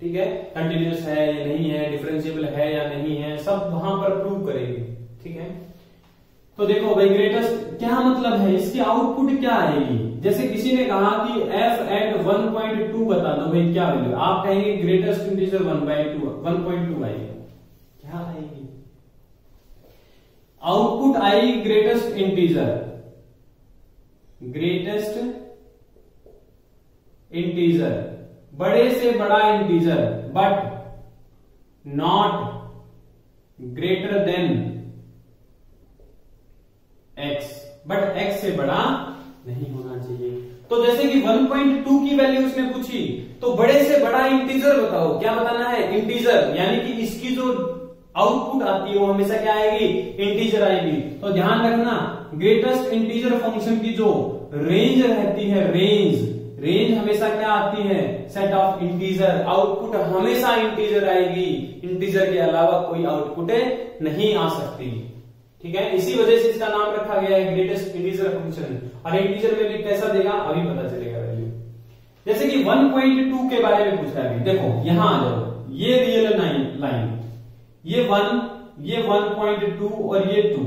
S1: ठीक है। कंटिन्यूस है या नहीं है, डिफरेंशिएबल है या नहीं है, सब वहां पर प्रूव करेंगे, ठीक है। तो देखो भाई ग्रेटेस्ट क्या मतलब है, इसकी आउटपुट क्या आएगी। जैसे किसी ने कहा कि f एट 1.2 बता दो भाई क्या वैल्यू, आप कहेंगे ग्रेटेस्ट इंटीजर 1.2 आएगी, क्या आएगी आउटपुट, आएगी ग्रेटेस्ट इंटीजर, ग्रेटेस्ट इंटीजर, बड़े से बड़ा integer, but not greater than x, but x से बड़ा नहीं होना चाहिए। तो जैसे कि 1.2 की वैल्यू उसने पूछी, तो बड़े से बड़ा इंटीजर बताओ, क्या बताना है, इंटीजर, यानी कि इसकी जो आउटपुट आती है वो हमेशा क्या आएगी, इंटीजर आएगी। तो ध्यान रखना ग्रेटेस्ट इंटीजर फंक्शन की जो रेंज रहती है, रेंज हमेशा क्या आती है, सेट ऑफ इंटीजर, आउटपुट हमेशा इंटीजर आएगी, इंटीजर के अलावा कोई आउटपुट नहीं आ सकती, ठीक है। इसी वजह से इसका नाम रखा गया है ग्रेटेस्ट इंटीजर फंक्शन। और इंटीजर में भी कैसा देगा अभी पता चलेगा वैल्यू। जैसे कि 1.2 के बारे में पूछ रहा है, देखो यहां आ जाओ, ये रियल लाइन, ये 1, ये 1.2 और ये 2,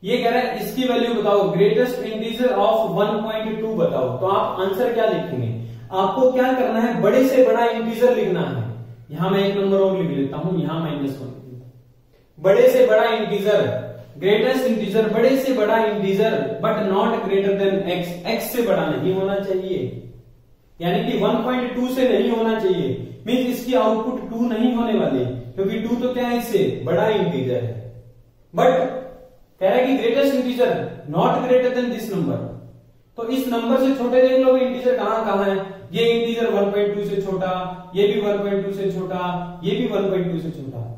S1: ये कह रहा है इसकी वैल्यू बताओ, ग्रेटेस्ट इंटीजर ऑफ 1.2 बताओ। तो आप आंसर क्या लिखेंगे, आपको क्या करना है, बड़े से बड़ा इंटीजर लिखना है। यहां मैं एक नंबर और लिख लेता हूं, यहां -1, बड़े से बड़ा इंटीजर, ग्रेटेस्ट इंटीजर, बड़े से बड़ा integer, but not greater than x से बड़ा नहीं होना चाहिए, यानी कि 1.2 से नहीं होना चाहिए, मीन्स इसकी आउटपुट 2 नहीं होने वाली, क्योंकि 2 तो क्या है, इससे बड़ा इंटीजर है। बट कह रहा है कि greatest integer not greater than this number, तो इस नंबर से छोटे देख लो इंटीजर कहां कहां है, ये इंटीजर 1.2 से छोटा, ये भी 1.2 से छोटा, ये भी 1.2 से छोटा।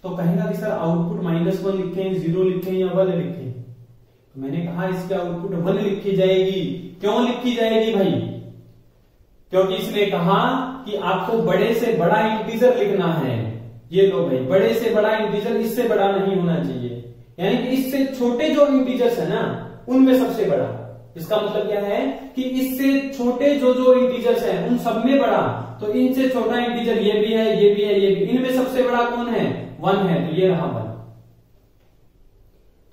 S1: तो कहेगा कि सर आउटपुट -1 लिखें, 0 लिखें या 1 लिखें, तो मैंने कहा इसकी आउटपुट 1 लिखी जाएगी। क्यों लिखी जाएगी भाई, क्योंकि इसने कहा कि आपको बड़े से बड़ा इंटीजर लिखना है। ये लो भाई, बड़े से बड़ा इंटीजर इससे बड़ा नहीं होना चाहिए, यानी कि इससे छोटे जो इंटीजर्स है ना उनमें सबसे बड़ा। इसका मतलब क्या है कि इससे छोटे जो इंटीजर्स हैं उन सब में बड़ा, तो इनसे छोटा इंटीजर ये भी है, ये भी है, ये भी, इनमें सबसे बड़ा कौन है, 1 है, तो ये रहा 1।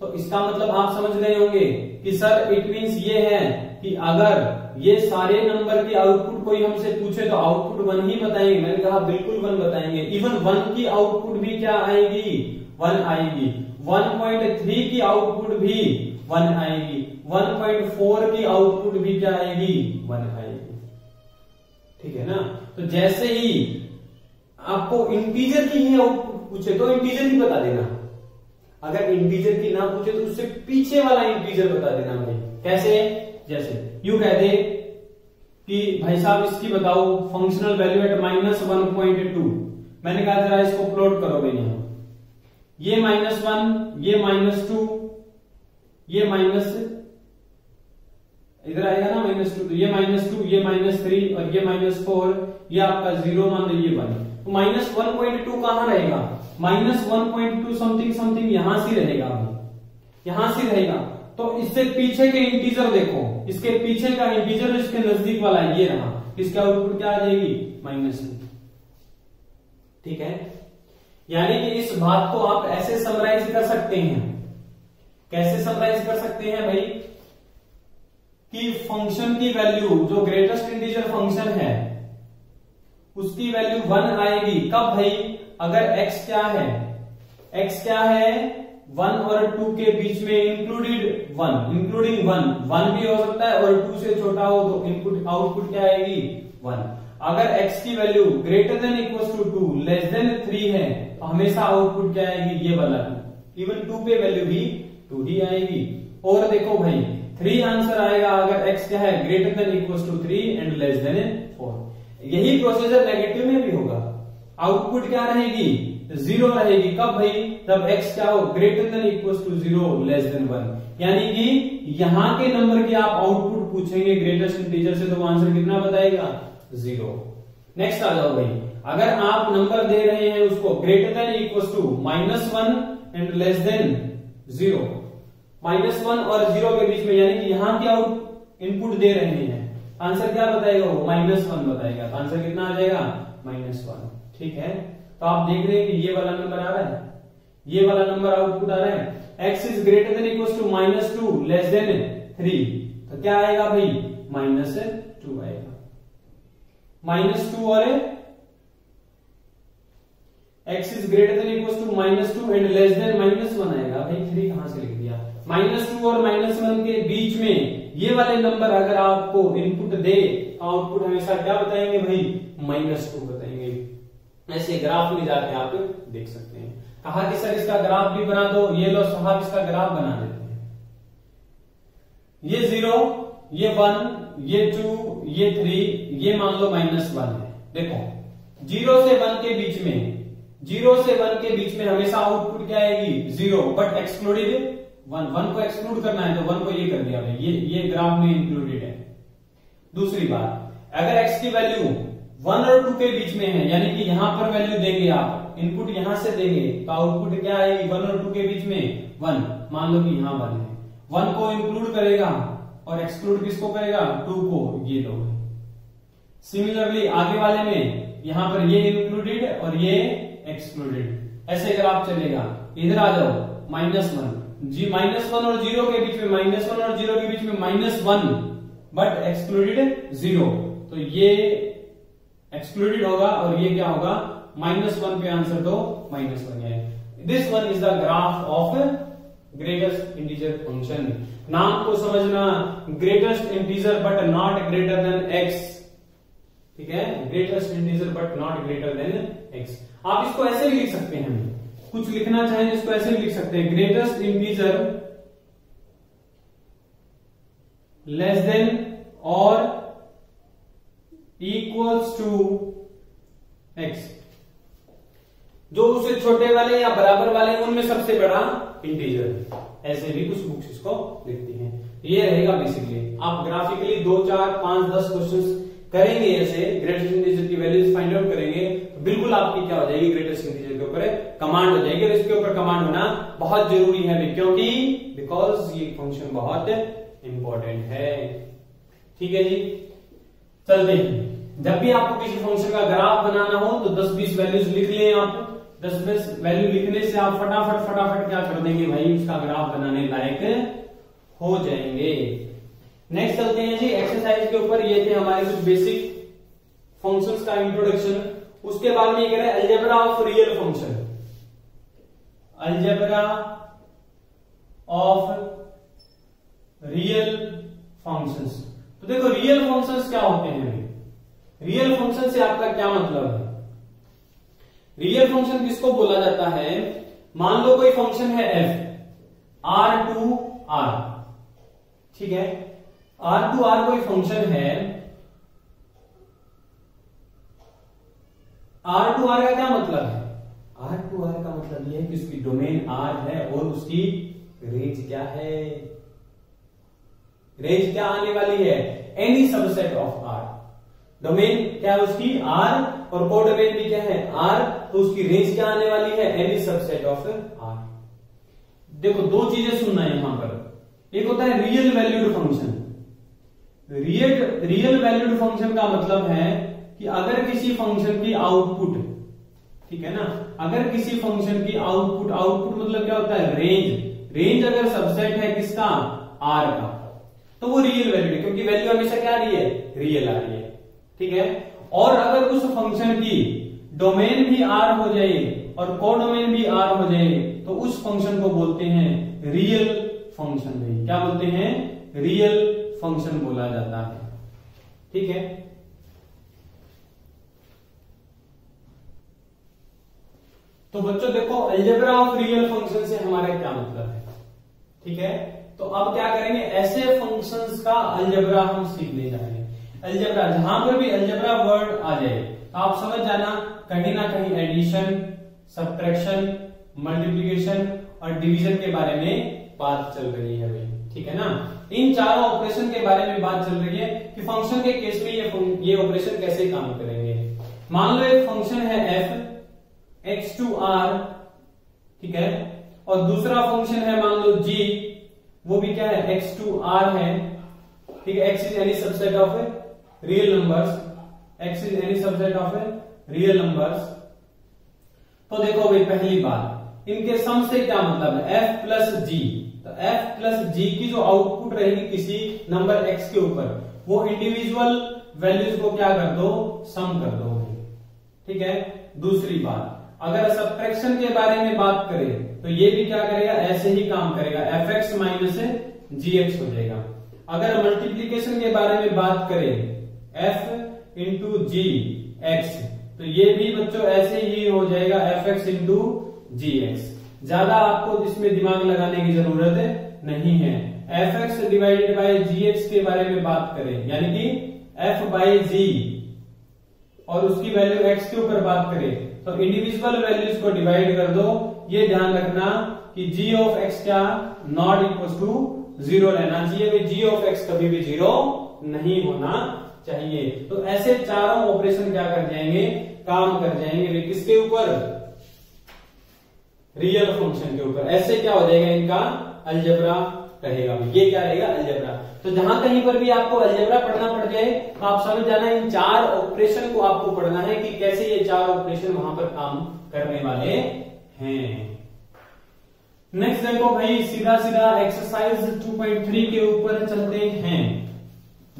S1: तो इसका मतलब आप समझ गए होंगे कि सर इट मींस ये है कि अगर ये सारे नंबर की आउटपुट कोई हमसे पूछे तो आउटपुट 1 ही बताएंगे। मैंने कहा बिल्कुल 1 बताएंगे, इवन 1 की आउटपुट भी क्या आएगी, 1 आएगी। 1.3 की आउटपुट भी 1 आएगी, 1.4 की आउटपुट भी क्या आएगी, 1 आएगी, ठीक है ना। तो जैसे ही आपको इंटीजर की ही आउटपुट पूछे तो इंटीजर ही बता देना, अगर इंटीजर की ना पूछे तो उससे पीछे वाला इंटीजर बता देना भाई। कैसे, जैसे यू कह दे कि भाई साहब इसकी बताओ फंक्शनल वैल्यू एट -1.2, मैंने कहा जरा इसको प्लॉट करो भाई, यहां ये -1, ये -2, ये माइनस इधर आएगा ना -2, तो ये -2, ये -3 और ये -4, ये आपका 0 मान लो, ये 1, तो -1.2 कहां रहेगा, -1.2 समथिंग समथिंग यहां से रहेगा, यहां से रहेगा। तो इससे पीछे के इंटीजर देखो, इसके पीछे का इंटीजर इसके नजदीक वाला ये रहा, इसका आउटपुट क्या आ जाएगी, -2, ठीक है। यानी कि इस बात को आप ऐसे समराइज कर सकते हैं, कैसे समराइज कर सकते हैं भाई, कि फंक्शन की वैल्यू जो ग्रेटेस्ट इंटीजर फंक्शन है उसकी वैल्यू 1 आएगी, कब भाई, अगर x क्या है, x क्या है 1 और 2 के बीच में इंक्लूडिंग 1 भी हो सकता है, और 2 से छोटा हो तो इनपुट आउटपुट क्या आएगी 1। अगर x की value greater than equal to 2 less than 3 है तो हमेशा आउटपुट क्या आएगी, ये वाला 2। इवन 2 पे वैल्यू भी 2 ही आएगी। और देखो भाई 3 आंसर आएगा अगर x क्या है greater than equal to 3 and less than 4। यही प्रोसीजर नेगेटिव में भी होगा, आउटपुट क्या रहेगी 0 रहेगी। कब भाई, तब x क्या हो greater than equal to 0 less than 1। यानी कि यहां के नंबर की आप आउटपुट पूछेंगे ग्रेटेस्ट इंटीजर से तो आंसर कितना बताएगा 0। नेक्स्ट आ जाओ भाई, अगर आप नंबर दे रहे हैं उसको greater than equal to -1 and less than 0, -1 और 0 के बीच में, यानी कि यहां क्या इनपुट दे रहे हैं, आंसर क्या बताएगा वो -1 बताएगा। तो आंसर कितना आ जाएगा -1। ठीक है, तो आप देख रहे हैं कि ये वाला नंबर आ रहा है, ये वाला नंबर आउटपुट आ रहा है। x is greater than equal to -2 less than 3, तो क्या आएगा भाई -2 आएगा। -2 और x is greater than equal to -2 and less than -1 आएगा। भाई 3 कहां से लिख दिया, -2 और -1 के बीच में ये वाले नंबर अगर आपको इनपुट दे, आउटपुट हमेशा क्या बताएंगे भाई -2 बताएंगे। ऐसे ग्राफ में जाके आप देख सकते हैं। कहा कि सर इसका ग्राफ भी बना दो, ये लो साहब इसका ग्राफ बना देते हैं। ये 0, ये 1, ये 2, ये 3, ये मान लो -1 है। देखो 0 से 1 के बीच में, 0 से 1 के बीच में हमेशा आउटपुट क्या आएगी 0, बट एक्सक्लूडेड 1 को एक्सक्लूड करना है तो 1 को ये कर दिया भाई, ये ग्राफ में इंक्लूडेड है। दूसरी बात, अगर x की वैल्यू 1 और 2 के बीच में है, यानी कि यहां पर वैल्यू देंगे आप, इनपुट यहां से देंगे तो आउटपुट क्या आएगी 1 और 2 के बीच में 1। मान लो कि यहां 1 है, 1 को इंक्लूड करेगा और एक्सक्लूड किसको करेगा 2 को, ये लोग। सिमिलरली आगे वाले में यहां पर ये इंक्लूडेड और ये एक्सक्लूडेड, ऐसे ग्राफ चलेगा। इधर आ जाओ -1 -1 और 0 के बीच में, -1 और 0 के बीच में -1 बट एक्सक्लूडेड 0, तो ये एक्सक्लूडेड होगा और ये क्या होगा -1 पे आंसर तो -1 है। This one is the graph of greatest integer function. नाम को समझना, greatest integer but not greater than x। ठीक है, greatest integer but not greater than x। आप इसको ऐसे भी लिख सकते हैं, कुछ लिखना चाहें इसको ऐसे भी लिख सकते हैं, ग्रेटेस्ट इंटीजर लेस देन और इक्वल्स टू x। जो उससे छोटे वाले या बराबर वाले उनमें सबसे बड़ा इंटीजर। ऐसे भी कुछ बुक्स इसको लिखती हैं। ये रहेगा बेसिकली, आप ग्राफिकली 2, 4, 5, 10 क्वेश्चंस करेंगे, ऐसे ग्रेटेस्ट इंटीजर की वैल्यूज फाइंड आउट करेंगे तो बिल्कुल आपकी क्या हो जाएगी ग्रेटेस्ट इंटीजर के ऊपर कमांड हो जाएगी। और इसके ऊपर कमांड होना बहुत जरूरी है, क्योंकि बिकॉज ये फंक्शन बहुत इंपॉर्टेंट है। ठीक है जी, चलते हैं। जब भी आपको किसी फंक्शन का ग्राफ बनाना हो तो 10-20 वैल्यूज लिख लें आप। 10-20 वैल्यू लिखने से आप फटाफट क्या कर देंगे भाई, उसका ग्राफ बनाने लायक हो जाएंगे। नेक्स्ट चलते हैं जी एक्सरसाइज के ऊपर। ये थे हमारे कुछ बेसिक फंक्शंस का इंट्रोडक्शन। उसके बाद में ये कह रहे हैं algebra of real function. Algebra of real functions. तो देखो रियल फंक्शंस क्या होते हैं, रियल फंक्शन से आपका क्या मतलब है। रियल फंक्शन किसको बोला जाता है, मान लो कोई फंक्शन है f R2R, ठीक है, R2R कोई फंक्शन है। R2R का क्या मतलब है, R2R का मतलब यह है कि उसकी डोमेन R है और उसकी रेंज क्या है, रेंज क्या आने वाली है, any subset of R। Domain क्या है उसकी R और को डोमेन भी क्या है R, तो उसकी रेंज क्या आने वाली है, एनी सबसेट ऑफ R। देखो दो चीजें सुनना है यहां पर, एक होता है real valued function. Real valued function का मतलब है कि अगर किसी फंक्शन की आउटपुट, ठीक है ना, अगर किसी फंक्शन की आउटपुट मतलब क्या होता है रेंज अगर सबसेट है किसका R का, तो वो रियल वैल्यूड है, क्योंकि वैल्यू हमेशा क्या आ रही है, रियल आ रही है। ठीक है, और अगर उस फंक्शन की डोमेन भी आर हो जाए और कोडोमेन भी आर हो जाए तो उस फंक्शन को बोलते हैं रियल फंक्शन। भाई क्या बोलते हैं? रियल फंक्शन बोला जाता है। ठीक है, तो बच्चों देखो अलजेब्रा ऑफ रियल फंक्शन से हमारा क्या मतलब है। ठीक है, तो अब क्या करेंगे, ऐसे फंक्शंस का अलजेब्रा हम सीखने जा रहे हैं। अलजेब्रा, जहां पर भी अलजेब्रा वर्ड आ जाए तो आप समझ जाना कहीं ना कहीं एडिशन, सब्ट्रैक्शन, मल्टीप्लिकेशन और डिवीजन के बारे में बात चल रही है भाई। ठीक है ना, इन चारों ऑपरेशन के बारे में बात चल रही है कि फंक्शन के केस में ये ऑपरेशन कैसे काम करेंगे। मान लो एक फंक्शन है f x टू r, ठीक है, और दूसरा फंक्शन है मान लो g, वो भी क्या है x टू r है। ठीक है, x is any subset of real numbers, x is any subset of real numbers. तो देखो भाई पहली बात, इनके सम से क्या मतलब है, f प्लस g। तो f प्लस g की जो आउटपुट रहेगी किसी नंबर x के ऊपर, वो इंडिविजुअल वैल्यूज को क्या कर दो, सम कर दो। ठीक है, दूसरी बात, अगर सब्ट्रैक्शन के बारे में बात करें तो ये भी क्या करेगा, ऐसे ही काम करेगा, fx माइनस gx हो जाएगा। अगर मल्टीप्लीकेशन के बारे में बात करें f इंटू जी एक्स, तो ये भी बच्चों ऐसे ही हो जाएगा fx इंटू जी एक्स। ज्यादा आपको इसमें दिमाग लगाने की जरूरत नहीं है। fx डिवाइडेड बाय gx के बारे में बात करें, यानी कि f बाई जी और उसकी वैल्यू x के ऊपर बात करें तो इंडिविजुअल वैल्यूज को डिवाइड कर दो। ये ध्यान रखना कि g ऑफ x क्या नॉट इक्वल टू 0 रहना चाहिए, g ऑफ x कभी भी 0 नहीं होना चाहिए। तो ऐसे चारों ऑपरेशन क्या कर जाएंगे, काम कर जाएंगे किसके ऊपर, रियल फंक्शन के ऊपर। ऐसे क्या हो जाएगा, इनका अलजेब्रा रहेगा। ये क्या रहेगा, अलजेब्रा। तो जहां कहीं पर भी आपको अलजेब्रा पढ़ना पड़ जाए तो आप समझ जाना इन चार ऑपरेशन को आपको पढ़ना है कि कैसे ये चार ऑपरेशन वहां पर काम करने वाले हैं। नेक्स्ट देखो भाई, सीधा सीधा एक्सरसाइज 2.3 के ऊपर चलते हैं।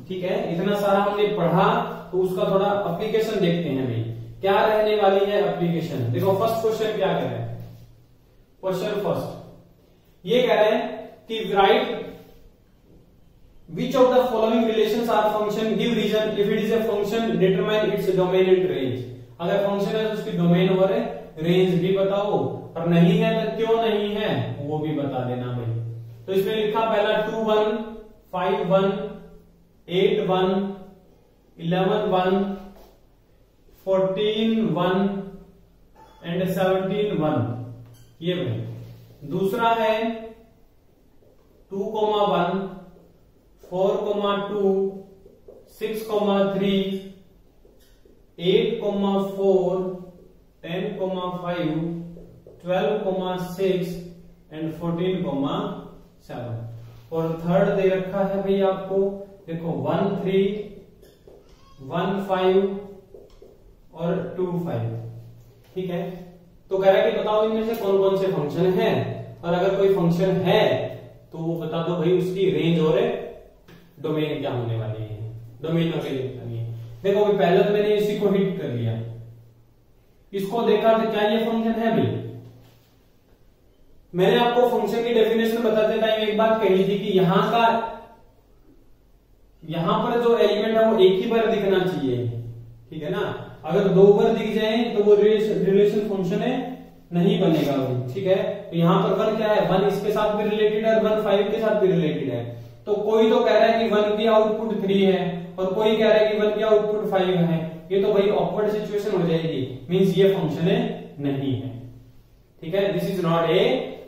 S1: ठीक है, इतना सारा हमने पढ़ा तो उसका थोड़ा एप्लीकेशन देखते हैं भाई, क्या रहने वाली है एप्लीकेशन। देखो फर्स्ट क्वेश्चन क्या कह रहा है, क्वेश्चन फर्स्ट ये कह रहे हैं कि right which of the following relations are function give reason if it is a function determine its domain and range। अगर फंक्शन है तो उसकी डोमेन और रेंज भी बताओ, और नहीं है तो क्यों नहीं है वो भी बता देना भाई। तो इसमें लिखा पहला 2 1 5 1 8 1 11 1 14 1 एंड 17 1, ये भाई। दूसरा है 2,1 4,2 6,3 8,4 10,5 12,6 एंड 14,7। और थर्ड दे रखा है भाई आपको, देखो 1 3 1 5 और 2 5। ठीक है, तो कह रहा है कि बताओ इनमें से कौन कौन से फंक्शन है, और अगर कोई फंक्शन है तो वो बता दो भाई उसकी रेंज और डोमेन क्या होने वाली है, डोमेन और रेंज बतानी है। देखो भाई पहले तो मैंने इसी को हिट कर लिया, इसको देखा तो क्या ये फंक्शन है भाई। मैंने आपको फंक्शन की डेफिनेशन बताते टाइम एक बात कही थी कि यहां पर जो एलिमेंट है वो एक ही बार दिखना चाहिए। ठीक है ना, अगर दो बार दिख जाए तो वो रिलेशन फंक्शन है नहीं बनेगा भाई। ठीक है, तो यहाँ पर 1 क्या है, 1 इसके साथ भी रिलेटेड है, 1 5 के साथ भी रिलेटेड है। तो कोई तो कह रहा है कि 1 की आउटपुट 3 है और कोई कह रहा है कि 1 की आउटपुट 5 है। ये तो भाई ऑकवर्ड सिचुएशन हो जाएगी, मींस ये फंक्शन है नहीं है। ठीक है, this is not a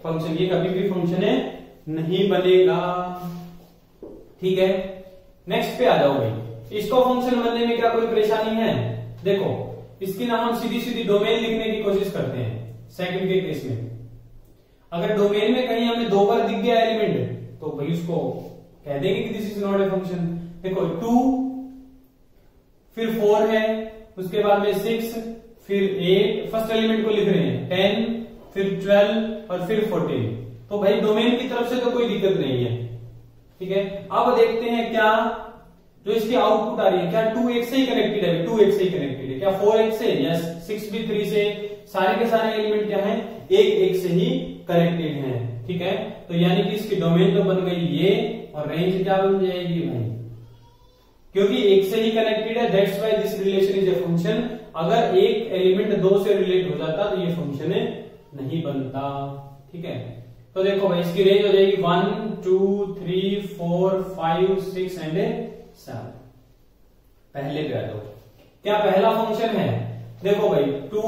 S1: function, ये कभी भी फंक्शन है नहीं बनेगा। ठीक है, नेक्स्ट पे आ जाओ भाई। इसको फंक्शन बनने में क्या कोई परेशानी है, देखो इसकी ना हम सीधी सीधी डोमेन लिखने की कोशिश करते हैं। सेकंड के केस में अगर डोमेन में कहीं हमें 2 बार दिख गया एलिमेंट तो भाई उसको कह देंगे कि this is not a function. देखो 2 फिर 4 है, उसके बाद में 6 फिर 8, फर्स्ट एलिमेंट को लिख रहे हैं 10 फिर 12 और फिर 14। तो भाई डोमेन की तरफ से तो कोई दिक्कत नहीं है। ठीक है, अब देखते हैं क्या जो इसकी आउटपुट आ रही है क्या 2x से ही कनेक्टेड है, 2x से ही कनेक्टेड है, क्या 4x से या 6 भी 3 से, सारे के सारे एलिमेंट क्या है एक से ही कनेक्टेड हैं। ठीक है, तो यानी कि इसकी डोमेन तो बन गई ये, और रेंज क्या बन जाएगी भाई, क्योंकि एक से ही कनेक्टेड है, that's why this relation is a function. अगर एक एलिमेंट दो से रिलेट हो जाता तो ये फंक्शन नहीं बनता। ठीक है, तो देखो भाई इसकी रेंज हो जाएगी 1 2 3 4 5 6 एंड 7। पहले पे आ जाओ, क्या पहला फंक्शन है, देखो भाई 2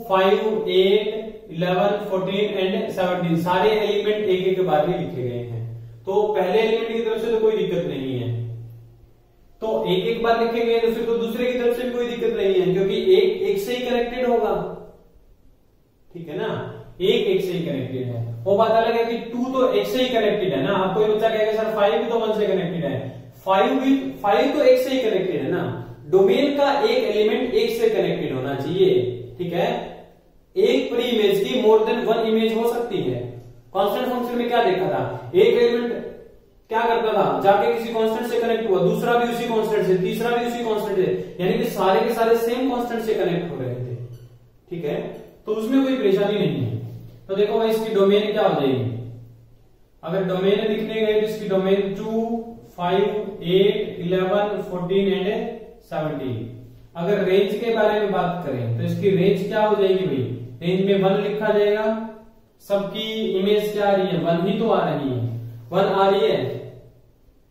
S1: 5 8 11 14 एंड 17 सारे एलिमेंट एक एक बार में लिखे गए हैं, तो पहले एलिमेंट की तरफ से तो कोई दिक्कत नहीं है, तो एक एक बार लिखे गए तो फिर तो दूसरे की तरफ से भी कोई दिक्कत नहीं है, क्योंकि एक से ही कनेक्टेड होगा। ठीक है ना, एक से ही कनेक्टेड है। वो बात अलग है कि 2 तो एक से ही कनेक्टेड है ना, अब कोई बच्चा कहेगा सर 5 भी तो 1 से कनेक्टेड है, 5 तो एक से ही कनेक्टेड है ना। डोमेन का एक एलिमेंट एक से कनेक्टेड होना चाहिए। ठीक है, एक पर इमेज की मोर देन 1 इमेज हो सकती है। कांस्टेंट फंक्शन में क्या देखा था, एक एलिमेंट क्या करता था, जाके किसी कांस्टेंट से कनेक्ट हुआ, दूसरा भी उसी कांस्टेंट से, तीसरा भी उसी कांस्टेंट से, यानी कि सारे के सारे सेम कांस्टेंट से कनेक्ट हो रहे थे। ठीक है, तो उसमें कोई परेशानी नहीं है। तो देखो भाई इसकी डोमेन क्या हो जाएगी, अगर डोमेन लिखने गए तो इसकी डोमेन 2 5 8 11 14 एंड 17। अगर रेंज के बारे में बात करें तो इसकी रेंज क्या हो जाएगी भाई, रेंज में 1 लिखा जाएगा, सबकी इमेज क्या आ रही है 1 ही तो आ रही है, 1 आ रही है,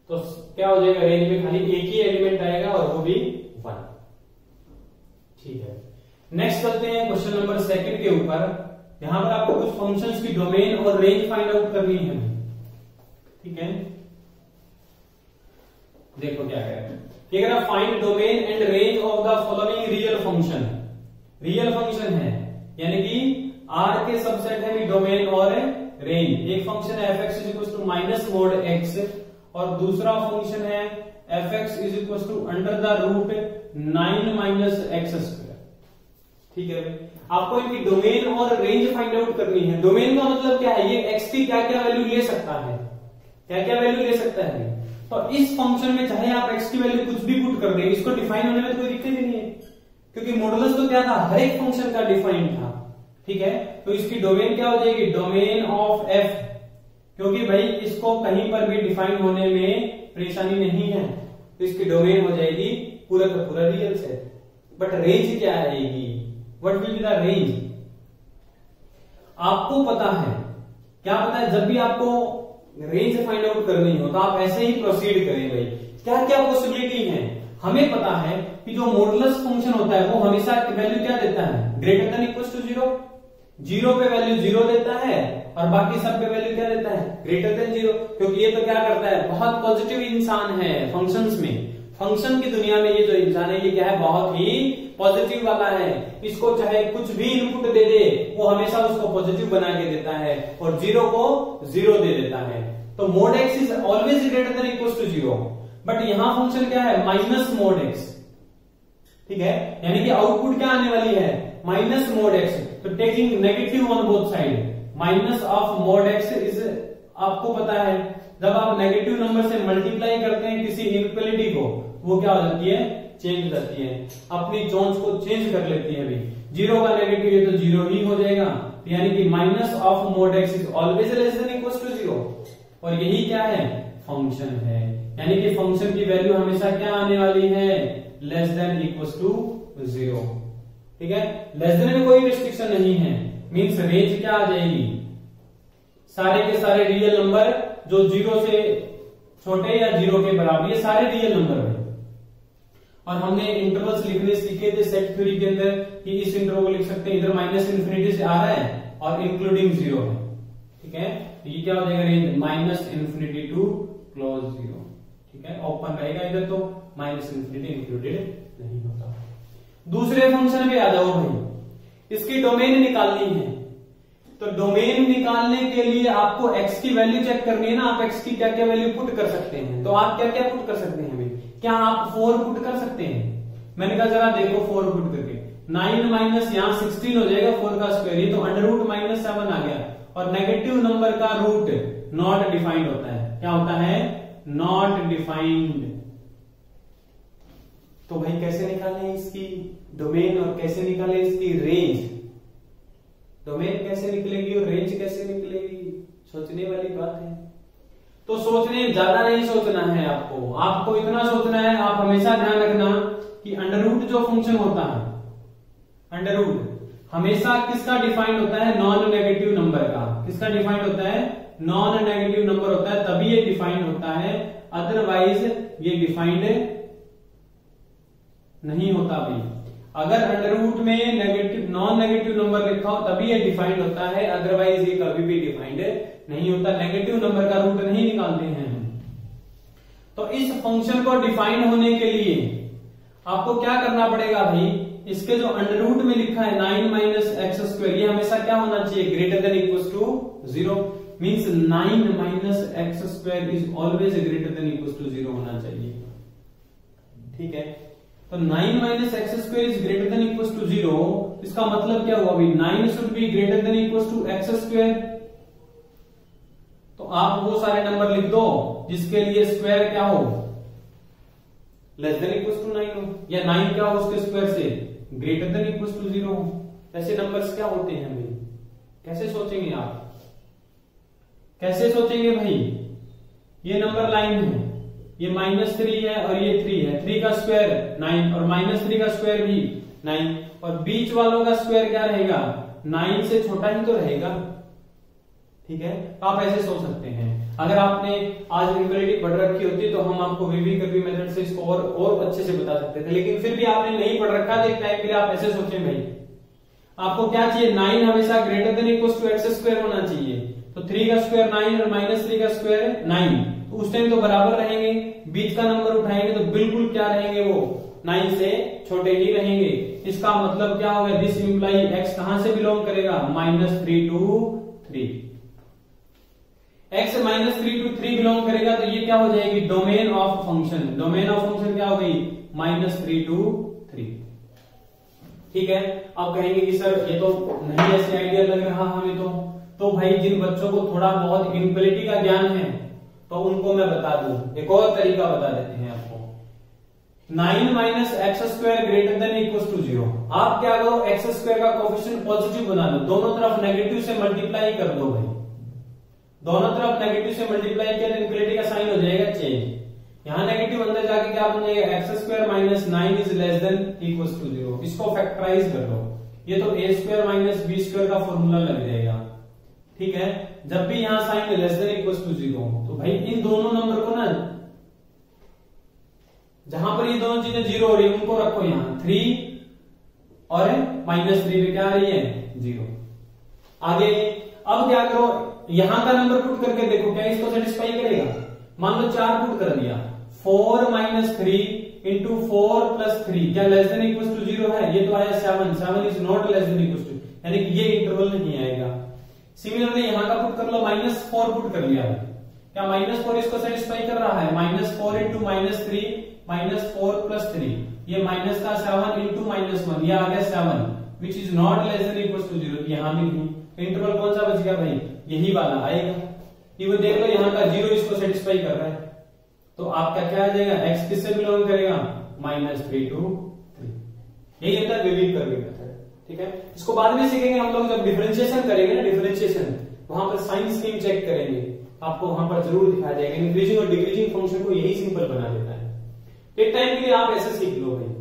S1: तो क्या हो जाएगा रेंज में खाली एक ही एलिमेंट आएगा और वो भी 1। ठीक है, नेक्स्ट चलते हैं क्वेश्चन नंबर 2 के ऊपर। यहां पर आपको कुछ फंक्शंस की डोमेन और रेंज फाइंड आउट करनी है। ठीक है, देखो क्या है, find domain and range of the following real function. Real function है यानी कि R के सबसेट है भी डोमेन और रेंज। एक फंक्शन है fx = -mod x और दूसरा फंक्शन है fx = √9 - x²। ठीक है भाई, आपको इनकी डोमेन और रेंज फाइंड आउट करनी है। डोमेन का मतलब क्या है, ये x की क्या क्या वैल्यू ले सकता है, क्या क्या वैल्यू ले सकता है। तो इस फंक्शन में चाहे आप x की वैल्यू कुछ भी पुट कर दें, इसको डिफाइन होने में कोई दिक्कत ही नहीं है, क्योंकि मॉडुलस तो क्या था, हर एक फंक्शन का डिफाइन था। ठीक है, तो इसकी डोमेन क्या हो जाएगी, डोमेन ऑफ f, क्योंकि भाई इसको कहीं पर भी डिफाइन होने में परेशानी नहीं है, तो इसकी डोमेन हो जाएगी पूरा का पूरा रियल सेट। बट रेंज क्या आएगी, what will be the range, आपको पता है, क्या पता है, जब भी आपको रेंज फाइंड आउट करनी हो तो आप ऐसे ही प्रोसीड करें भाई, क्या क्या पॉसिबिलिटी है। हमें पता है कि जो मॉडुलस फंक्शन होता है वो हमेशा वैल्यू क्या देता है, ग्रेटर देन इक्वल टू 0, 0 पे वैल्यू 0 देता है और बाकी सब पे वैल्यू क्या देता है, ग्रेटर देन 0, क्योंकि ये तो क्या करता है, बहुत पॉजिटिव इंसान है फंक्शंस में। फंक्शन की दुनिया में ये जो इंसान है ये क्या है, बहुत ही पॉजिटिव वाला है। इसको चाहे कुछ भी इनपुट दे दे वो हमेशा उसको पॉजिटिव बना के देता है और 0 को 0 दे देता है। तो mod x is always greater than equal to 0, but यहां फंक्शन क्या है, -mod x। ठीक है, यानी कि आउटपुट क्या आने वाली है, -mod x। तो taking negative on both side, minus of mod x is, आपको पता है जब आप नेगेटिव नंबर से मल्टीप्लाई करते हैं किसी इनइक्वालिटी को, वो क्या हो जाती है, चेंज हो जाती है, अपनी जोन्स को चेंज कर लेती है। अभी 0 का नेगेटिव है तो 0 ही हो जाएगा, यानी कि -mod x is always less than equal to 0, और यही क्या है, फंक्शन है। यानी कि फंक्शन की वैल्यू हमेशा क्या आने वाली है, लेस देन इक्वल टू 0। ठीक है, लेस देन में कोई रिस्ट्रिक्शन नहीं है, मीन्स रेंज क्या आ जाएगी, सारे के सारे रियल नंबर जो 0 से छोटे या 0 के बराबर, ये सारे रियल नंबर है। और हमने इंटरवल्स लिखने सीखे थे सेट थ्योरी के अंदर कि इस इंटरवल को लिख सकते हैं, इधर -∞ से आ रहा है और इंक्लूडिंग 0 है। ठीक है, तो ये क्या हो जाएगा, रेंज -∞ टू क्लोज 0। ठीक है, ओपन रहेगा इधर, तो -∞ इंक्लूडेड नहीं होता। दूसरे फंक्शन पे आ जाओ भाई, इसकी डोमेन निकालनी है। तो डोमेन निकालने के लिए आपको x की वैल्यू चेक करनी है ना, आप x की क्या क्या वैल्यू पुट कर सकते हैं। तो आप क्या क्या पुट कर सकते हैं भाई, क्या आप 4 पुट कर सकते हैं। मैंने कहा जरा देखो 4 पुट करके, 9 माइनस यहाँ 16 हो जाएगा 4 का स्क्वायर, ये तो √-7 आ गया। और नेगेटिव नंबर का रूट नॉट डिफाइंड होता है, क्या होता है, नॉट डिफाइंड। तो भाई कैसे निकालें इसकी डोमेन और कैसे निकालें इसकी रेंज? डोमेन कैसे निकलेगी और रेंज कैसे निकलेगी, सोचने वाली बात है। तो सोचने ज्यादा नहीं सोचना है आपको इतना सोचना है। आप हमेशा ध्यान रखना कि अंडर रूट जो फंक्शन होता है, अंडर रूट हमेशा किसका डिफाइंड होता है? नॉन नेगेटिव नंबर का। किसका डिफाइंड होता है? नॉन नेगेटिव नंबर होता है, तभी ये डिफाइंड होता है, अदरवाइज ये डिफाइंड नहीं होता भाई। अगर अंडर रूट में नेगेटिव नॉन नेगेटिव नंबर लिखा हो तभी ये डिफाइंड होता है, अदरवाइज ये कभी भी डिफाइंड नहीं होता। नेगेटिव नंबर का रूट नहीं निकालते हैं। तो इस फंक्शन को डिफाइंड होने के लिए आपको क्या करना पड़ेगा भाई? इसके जो अंडर रूट में लिखा है 9 माइनस एक्स स्क्वायर, ये हमेशा क्या होना चाहिए? Greater than equal to 0। Means 9 minus X square is always greater than equal to 0 होना चाहिए। ठीक है, तो 9 minus X square is greater than equal to 0। इसका मतलब क्या हुआ भाई? 9 should be greater than equal to X square. तो आप वो सारे नंबर लिख दो जिसके लिए स्क्वायर क्या हो? लेस देन इक्वल टू 9 हो, या 9 क्या हो उसके स्क्वायर से? ग्रेटर देन इक्वल टू 0 हो। ऐसे नंबर्स क्या होते हैं भाई? कैसे सोचेंगे आप? कैसे सोचेंगे भाई? ये नंबर लाइन है, ये -3 है और ये 3 है। 3 का स्क्वायर 9 और -3 का स्क्वायर भी 9, और बीच वालों का स्क्वायर क्या रहेगा? 9 से छोटा ही तो रहेगा। ठीक है, आप ऐसे सोच सकते हैं। अगर आपने आज इक्वालिटी पढ़ रखी होती तो हम आपको वीवी कर्वी मेथड से इसको और अच्छे से बता सकते थे, लेकिन फिर भी आपने नहीं पढ़ रखा तो एक टाइम के लिए आप ऐसे सोचें भाई, आपको क्या चाहिए? 9 हमेशा greater than equal to X square होना चाहिए। तो 3 का स्क्वायर 9 और -3 का स्क्वायर 9, तो उस टाइम तो बराबर रहेंगे। बीच का नंबर उठाएंगे तो बिल्कुल क्या रहेंगे? वो 9 से छोटे ही रहेंगे। इसका मतलब क्या होगा? दिस इंप्लाई एक्स कहां से बिलोंग करेगा? -3 to 3। x -3 to 3 बिलोंग करेगा, तो ये क्या हो जाएगी? Domain of function. Domain of function क्या हो गई? -3 to 3। ठीक है, आप कहेंगे कि सर ये तो नहीं ऐसे आइडिया लग रहा हमें। तो भाई जिन बच्चों को थोड़ा बहुत इनक्वालिटी का ज्ञान है तो उनको मैं बता दूं, एक और तरीका बता देते हैं आपको। 9 minus X square greater than equal to 0। आप क्या करो? एक्स स्क्वायर का कोफिशिएंट पॉजिटिव बना लो, दोनों तरफ नेगेटिव से मल्टीप्लाई कर दो भाई। दोनों तरफ नेगेटिव से मल्टीप्लाई किया तो इनक्वालिटी का साइन हो जाएगा चेंज। यहां नेगेटिव अंदर जाके क्या बन जाएगा? X square minus 9 is less than equal to 0। इसको फैक्टराइज कर लो, ये तो A square minus B square का फॉर्मूला लग जाएगा। ठीक है, जब भी यहां sign less than equal to 0 तो भाई इन दोनों नंबर को ना, जहां पर ये दोनों चीजें 0 हो रही है उनको रखो यहां 3 और -3 पे क्या आ रही है? 0। आगे अब क्या करो? यहां का नंबर पुट करके देखो क्या इसको सेटिस्फाई करेगा? मान लो 4 पुट कर दिया, 4 - 3 इंटू 4 + 3 क्या लेस देन इक्वल टू 0 है? ये तो आया 7 is not less than equal to, यानी कि ये इंटरवल नहीं आएगा। सिमिलरली यहां का पुट कर लो, -4 पुट कर लिया, क्या -4 इसको सेटिस्फाई कर रहा है? -4 इंटू -3 -4 + 3, ये माइनस का 7 इंटू -1, ये आ गया 7 which is not less than equal to 0। यहां भी नहीं, इंटरवल कौन सा बच गया भाई? यही वाला आएगा। ये वो देख लो यहाँ का 0 इसको सेटिस्फाई कर रहा है, तो आपका क्या आ जाएगा? x किससे बिलोंग करेगा? -3 to 3। यही होता है विविध कर्वी मेथड। ठीक है, इसको बाद में सीखेंगे हम लोग, जब डिफरेंशिएशन करेंगे ना, डिफरेंशिएशन वहां पर साइन स्कीम चेक करेंगे, आपको वहां पर जरूर दिखाया जाएगा। इंक्रीजिंग और डिक्रीजिंग फंक्शन को यही सिंपल बना देता है। एक टाइम के लिए आप ऐसे सीख लो भाई।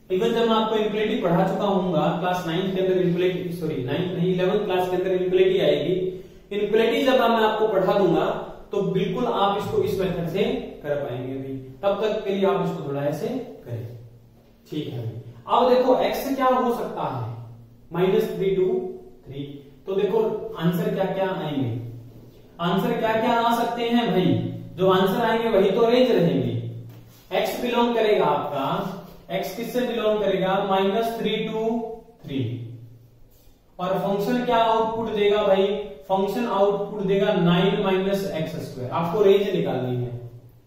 S1: इवन जब मैं आपको इनक्वालिटी पढ़ा चुका हूँगा क्लास 9 के अंदर, इनक्वालिटी सॉरी 9 नहीं 11th क्लास के अंदर इनक्वालिटी आएगी। इनक्वालिटी जब मैं आपको पढ़ा दूंगा तो बिल्कुल आप इसको इस मेथड से कर पाएंगे भाई। तब तक के लिए आप इसको थोड़ा ऐसे करें। ठीक है भाई, अब देखो x क्या हो सकता है? -3 to 3। तो देखो आंसर क्या क्या आएंगे? आंसर क्या क्या आ सकते हैं भाई? जो आंसर आएंगे वही तो रेंज रहेंगी। x बिलोंग करेगा आपका, x किससे बिलोंग करेगा? -3 to 3। और फंक्शन क्या आउटपुट देगा भाई? फंक्शन आउटपुट देगा 9 माइनस एक्स स्क्वायर। आपको रेंज निकालनी है,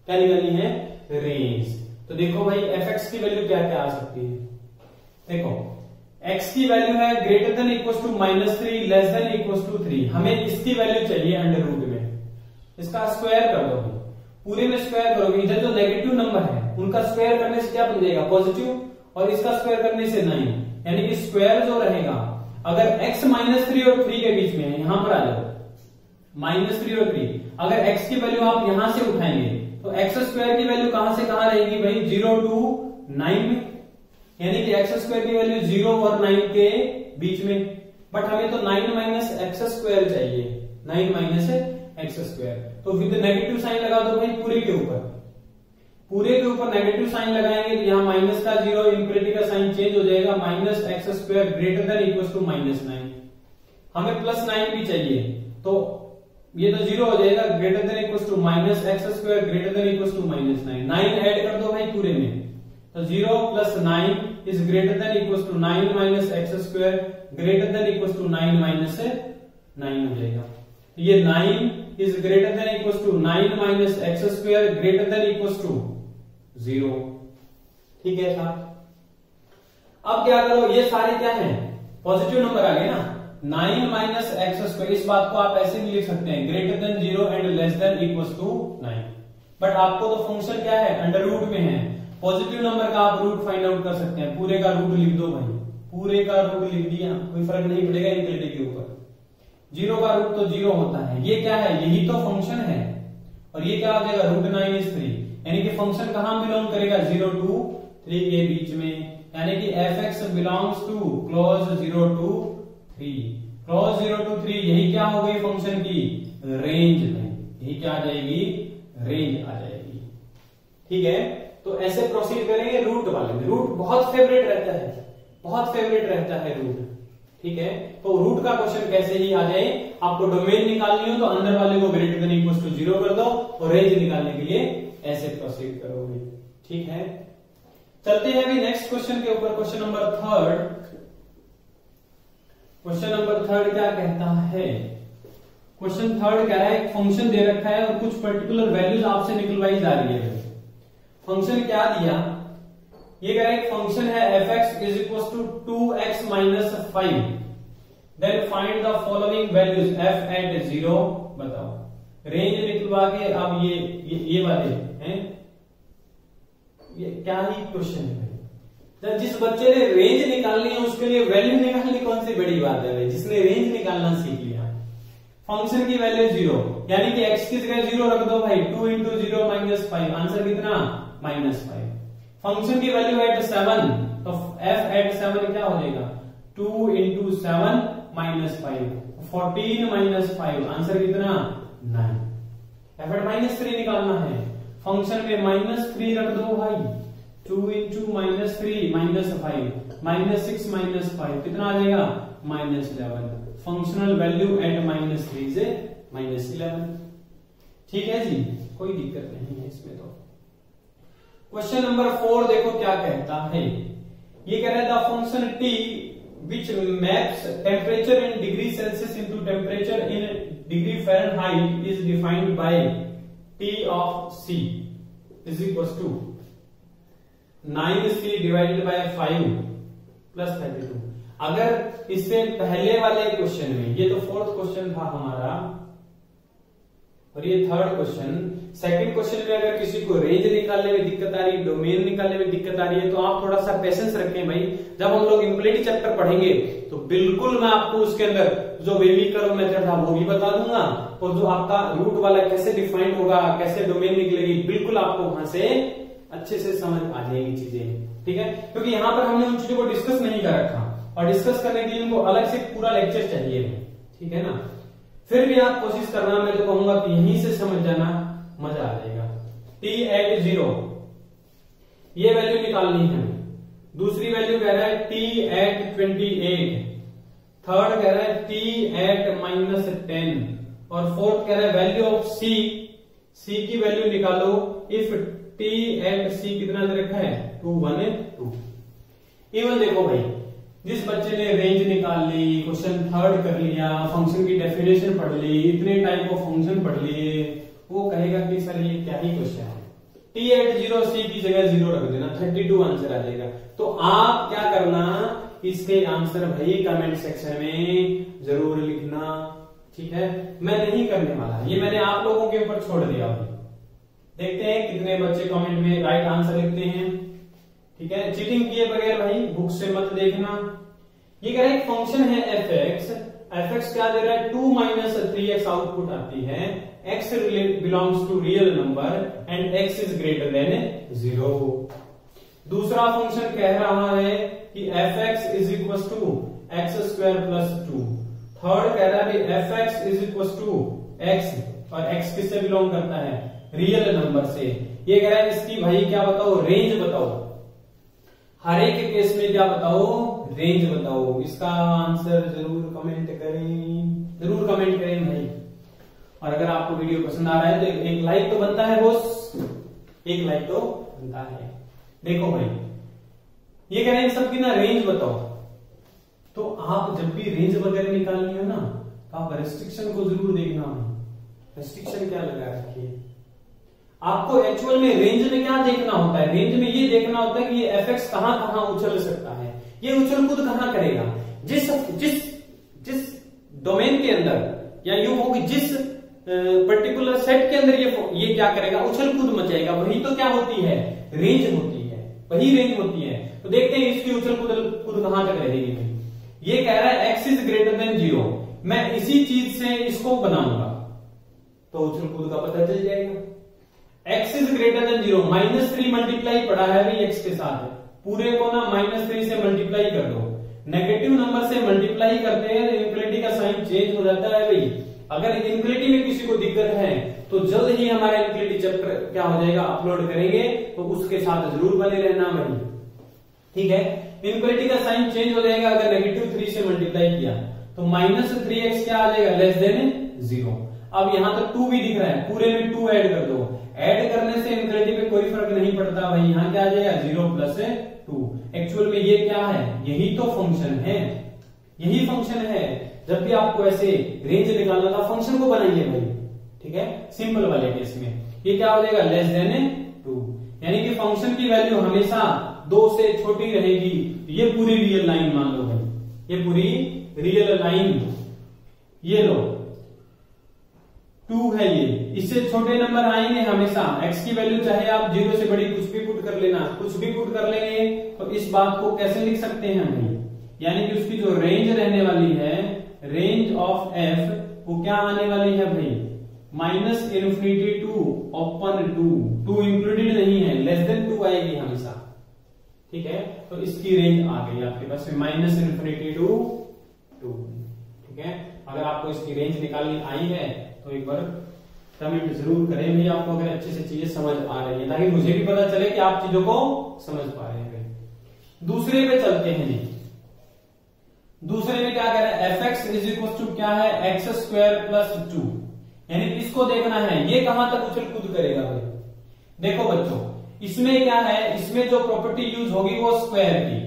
S1: क्या निकालनी है? रेंज। तो देखो भाई f(x) की वैल्यू क्या क्या आ सकती है? देखो x की वैल्यू है greater than equal to -3 less than equal to 3। हमें इसकी वैल्यू चाहिए अंडर रूट में, इसका स्क्वायर कर दो, पूरे में स्क्वायर करोगे। इधर जो नेगेटिव नंबर है उनका स्क्वायर करने से क्या बन जाएगा पॉजिटिव, और इसका स्क्वायर करने से 9, यानी कि स्क्वायर जो रहेगा अगर x -3 और 3 के बीच में है, यहां पर आ जाओ -3 और 3, अगर x की वैल्यू आप यहां से उठाएंगे तो x स्क्वायर की वैल्यू कहां से कहां रहेगी भाई 0 to 9 में, यानी कि x स्क्वायर की वैल्यू 0 और 9 के बीच में। बट हमें तो 9 - x स्क्वायर चाहिए, 9 - x स्क्वायर, तो विद नेगेटिव साइन लगा दो भाई पूरे के ऊपर नेगेटिव साइन लगाएंगे तो यहाँ माइनस का 0 इनफिनिटी का साइन चेंज हो जाएगा, -x square greater than equal to -9। हमें +9 भी चाहिए तो ये तो 0 हो जाएगा, greater than equal to -x square greater than equal to -9। 9 add कर दो भाई पूरे में, तो 0 + 9 is greater than equal to 9 - x square greater than equal to 9 - 9 हो जाएगा। ये 9 is greater than equal to 9 - x square greater than equal to 0। ठीक है साहब, अब क्या करो, ये सारे क्या हैं पॉजिटिव नंबर आ गए ना, 9 - x स्क्वायर, इस बात को आप ऐसे भी लिख सकते हैं greater than 0 and less than equal to 9। But आपको तो फंक्शन क्या है अंडर रूट में है, पॉजिटिव नंबर का आप रूट फाइंड आउट कर सकते हैं, पूरे का रूट लिख दो भाई, पूरे का रूट लिख दिया, कोई फर्क नहीं पड़ेगा इनफिनिटी के ऊपर। 0 का रूट तो 0 होता है, ये क्या है यही तो फंक्शन है, और ये क्या हो जाएगा √9 is 3, यानी कि फंक्शन कहां बिलोंग करेगा 0 to 3 के बीच में, यानी कि f(x) belongs to close 0 to 3, close 0 to 3, यही क्या हो गई फंक्शन की रेंज में, यही क्या आ जाएगी रेंज आ जाएगी। ठीक है, तो ऐसे प्रोसीड करेंगे रूट वाले में, रूट बहुत फेवरेट रहता है रूट। ठीक है, तो रूट का क्वेश्चन कैसे ही आ जाए, आपको डोमेन निकालनी हो तो अंदर वाले को ग्रेटर देन इक्वल टू 0 कर दो, और रेंज निकालने के लिए ऐसे प्रोसीड करोगे। ठीक है, चलते हैं अभी नेक्स्ट क्वेश्चन के ऊपर, क्वेश्चन नंबर 3। क्वेश्चन नंबर 3 क्या कहता है, क्वेश्चन 3 कह रहा है एक फंक्शन दे रखा है और कुछ पर्टिकुलर वैल्यूज आपसे निकलवाई जा रही है। फंक्शन क्या दिया, ये कह रहा है एक फंक्शन है f(x) is equal to 2x - 5, then find the following values f at 0। बताओ, रेंज निकलवा के, अब ये वाले हैं, ये क्या ही क्वेश्चन है। जब जिस बच्चे ने रेंज निकालनी है उसके लिए वैल्यू निकालनी कौन सी बड़ी बात है, जिसने रेंज निकालना सीख लिया। फंक्शन की वैल्यू 0, यानी कि x की जगह 0 रख दो भाई, 2 × 0 - 5, आंसर कितना -5। फंक्शन की वैल्यू एट 7, तो f एट 7 क्या हो जाएगा 2 × 7 - 5, 14 - 5, आंसर कितना 9। f एट -3 निकालना है, फंक्शन में -3 रख दो भाई, 2 × -3 -5, -6 - 5 कितना आ जाएगा -11। फंक्शनल वैल्यू एट -3 से -11। ठीक है जी, कोई दिक्कत नहीं है इसमें। तो क्वेश्चन नंबर 4 देखो क्या कहता है, ये कह रहा है the function t which maps temperature in degree Celsius into temperature in degree Fahrenheit is defined by t of c is equals to 9c divided by 5 plus 32। अगर इससे पहले वाले क्वेश्चन में, ये तो 4th क्वेश्चन था हमारा और ये 3rd क्वेश्चन, सेकंड क्वेश्चन में अगर किसी को रेंज निकालने में दिक्कत आ रही है, डोमेन निकालने में दिक्कत आ रही है, तो आप थोड़ा सा पेशेंस रखें भाई। जब हम लोग इम्प्लिसिट चैप्टर पढ़ेंगे तो बिल्कुल मैं आपको उसके अंदर जो वेवी कर्व मेथड था वो भी बता दूंगा, और जो आपका रूट वाला कैसे डिफाइंड होगा, कैसे डोमेन निकलेगी, बिल्कुल आपको वहां से अच्छे से समझ आ जाएगी चीजें। ठीक है, क्योंकि यहाँ पर हमने उन चीजों को डिस्कस नहीं कर रखा, और डिस्कस करने के लिए उनको अलग से पूरा लेक्चर चाहिए। ठीक है ना, फिर भी आप कोशिश करना, मैं तो कहूंगा कि यहीं से समझ जाना, मजा आ जाएगा। t एट 0 ये वैल्यू निकालनी है। दूसरी वैल्यू कह रहा है t एट 28, थर्ड कह रहा है t एट -10, और फोर्थ कह रहा है वैल्यू ऑफ c की वैल्यू निकालो इफ t एट c कितना दे रखा है 2 1 2। इवन देखो भाई, जिस बच्चे ने रेंज निकाल ली, क्वेश्चन 3rd कर लिया, फंक्शन की डेफिनेशन पढ़ ली, इतने टाइप ऑफ फंक्शन पढ़ लिए, वो कहेगा कि सर ये क्या ही क्वेश्चन है। t एट 0 c की जगह 0 रख देना, 32 आंसर आ जाएगा। तो आप क्या करना, इसके आंसर भाई कमेंट सेक्शन में जरूर लिखना। ठीक है, मैं नहीं करने वाला, ये मैंने आप लोगों के ऊपर छोड़ दिया। देखते हैं कितने बच्चे कमेंट में राइट आंसर लिखते हैं। ठीक है, चीटिंग किए बगैर भाई बुक से मत देखना। ये कह रहा है फंक्शन है एफ एक्स क्या दे रहा है 2 - 3x आउटपुट आती है, x belongs to real number and x is greater than 0। दूसरा फंक्शन कह रहा है कि f x is equal to x² + 2। Third कह रहा है f x is equal to x, और x किससे बिलोंग करता है रियल नंबर से। ये कह रहा है इसकी भाई क्या बताओ रेंज बताओ, हर एक केस में क्या बताओ रेंज बताओ। इसका आंसर जरूर कमेंट करें भाई। और अगर आपको वीडियो पसंद आ रहा है तो एक लाइक तो बनता है बॉस, एक लाइक तो बनता है। देखो भाई ये कह रहे हैं इन सबकी ना रेंज बताओ। तो आप जब भी रेंज वगैरह निकालनी हो ना तो आप रेस्ट्रिक्शन को जरूर देखना है। रेस्ट्रिक्शन क्या लगा रखिए, आपको एक्चुअल में रेंज में क्या देखना होता है, रेंज में ये देखना होता है कि ये एफ एक्स कहां कहां उछल सकता है, ये उछल कूद कहां करेगा, जिस डोमेन के अंदर या यूं होगी जिस पर्टिकुलर सेट के अंदर ये क्या करेगा उछल कूद मचाएगा, वही तो क्या होती है रेंज होती है, वही रेंज होती है। तो देखते हैं इसकी उछल कूद कहां तक रहेगी। ये कह रहा है x इज ग्रेटर देन 0, मैं इसी चीज से इसको बनाऊंगा तो उछल कूद का पता चल जाएगा। x is greater than 0, -3 multiply पड़ा है भाई x के साथ, पूरे को ना -3 से मल्टीप्लाई कर दो। नेगेटिव नंबर से मल्टीप्लाई करते हैं तो इनफिनिटी का साइन चेंज हो जाता है भाई। अगर इनफिनिटी में किसी को दिक्कत है तो जल्द ही हमारा इनफिनिटी चैप्टर क्या हो जाएगा अपलोड करेंगे, तो उसके साथ जरूर बने रहना भाई। ठीक है, इनफिनिटी का साइन चेंज हो जाएगा अगर -3 से मल्टीप्लाई किया तो -3x क्या आ जाएगा लेस देन 0। अब यहां तो 2 भी दिख रहा है, पूरे में 2 ऐड कर दो, ऐड करने से इनफिनिटी पे कोई फर्क नहीं पड़ता भाई, यहां क्या आ जाएगा 0 + 2। एक्चुअल में ये क्या है, यही तो फंक्शन है, यही फंक्शन है। जब भी आपको ऐसे रेंज निकालना था फंक्शन को बनाइए भाई। ठीक है, सिंपल वाले केस में ये क्या हो जाएगा लेस देन 2, यानी कि फंक्शन की वैल्यू हमेशा 2 से छोटी रहेगी। ये पूरी रियल लाइन मान लो भाई, ये पूरी रियल लाइन, ये लो 2 है, ये इससे छोटे नंबर आएंगे हमेशा। x की वैल्यू चाहे आप 0 से बड़ी कुछ भी पुट कर लेना, कुछ भी पुट कर लेंगे तो इस बात को कैसे लिख सकते हैं भाई, यानी कि उसकी जो रेंज रहने वाली है, रेंज ऑफ f वो क्या आने वाली है भाई -∞ टू ओपन 2 इंक्लूडेड नहीं है, लेस देन 2 आएगी हमेशा। ठीक है, तो इसकी रेंज आ गई आपके पास में -∞ टू 2। ठीक है, अगर आपको इसकी रेंज निकालनी आई है तो एक बार कमेंट जरूर करें भाई, आपको अगर अच्छे से चीजें समझ आ रही है, ताकि मुझे भी पता चले कि आप चीजों को समझ पा रहे हैं। दूसरे पे चलते हैं जी। दूसरे में क्या कह रहा है f x is equal to क्या है x² + 2, यानी इसको देखना है ये कहां तक उछल कूद करेगा भाई। देखो बच्चों इसमें क्या है, इसमें जो प्रॉपर्टी यूज होगी वो स्क्वायर की।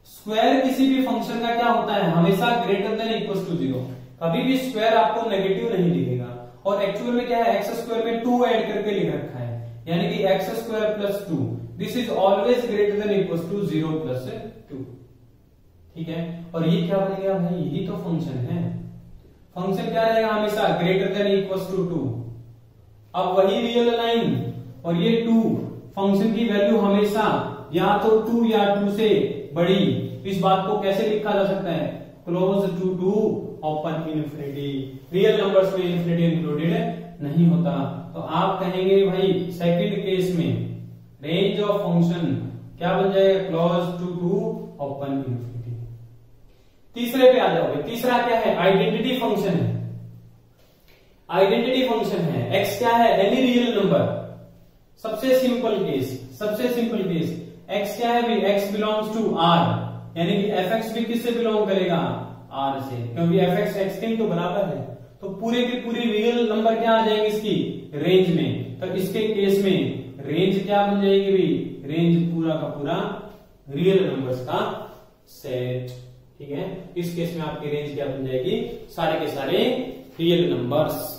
S1: स्क्वायर किसी भी फंक्शन का क्या होता है हमेशा ग्रेटर देन इक्वल टू 0, कभी भी स्क्वायर आपको नेगेटिव नहीं दिखेगा। और एक्चुअल में क्या है x² में 2 ऐड करके लिख रखा है, यानी कि x² + 2 this is always greater than equal to 0 + 2। ठीक है, और ये क्या बनेगा भाई, यही तो फंक्शन है। फंक्शन क्या रहेगा हमेशा ग्रेटर देन इक्वल टू 2। अब वही रियल लाइन और ये 2, फंक्शन की वैल्यू हमेशा या तो 2 या 2 से बड़ी। इस बात को कैसे लिखा जा सकता है close to 2 open infinity. Real numbers में इनफिनिटी इंक्लूडेड नहीं होता, तो आप कहेंगे भाई सेकंड केस में रेंज ऑफ फंक्शन क्या बन जाएगा क्लोज टू 2 ओपन इनफिनिटी। तीसरे पे आ जाओगे, तीसरा क्या है आइडेंटिटी फंक्शन है। आइडेंटिटी फंक्शन है, x क्या है एनी रियल नंबर। सबसे सिंपल केस x क्या है भाई x बिलोंग्स टू r, यानी कि fx भी किससे बिलोंग करेगा r से, क्योंकि fx x के तो बराबर है। तो पूरे की पूरी रियल नंबर क्या आ जाएंगे इसकी रेंज में। तो इसके केस में रेंज क्या बन जाएगी भाई, रेंज पूरा का पूरा रियल नंबर्स का सेट। ठीक है, इस केस में आपकी रेंज क्या बन जाएगी, सारे के सारे रियल नंबर्स।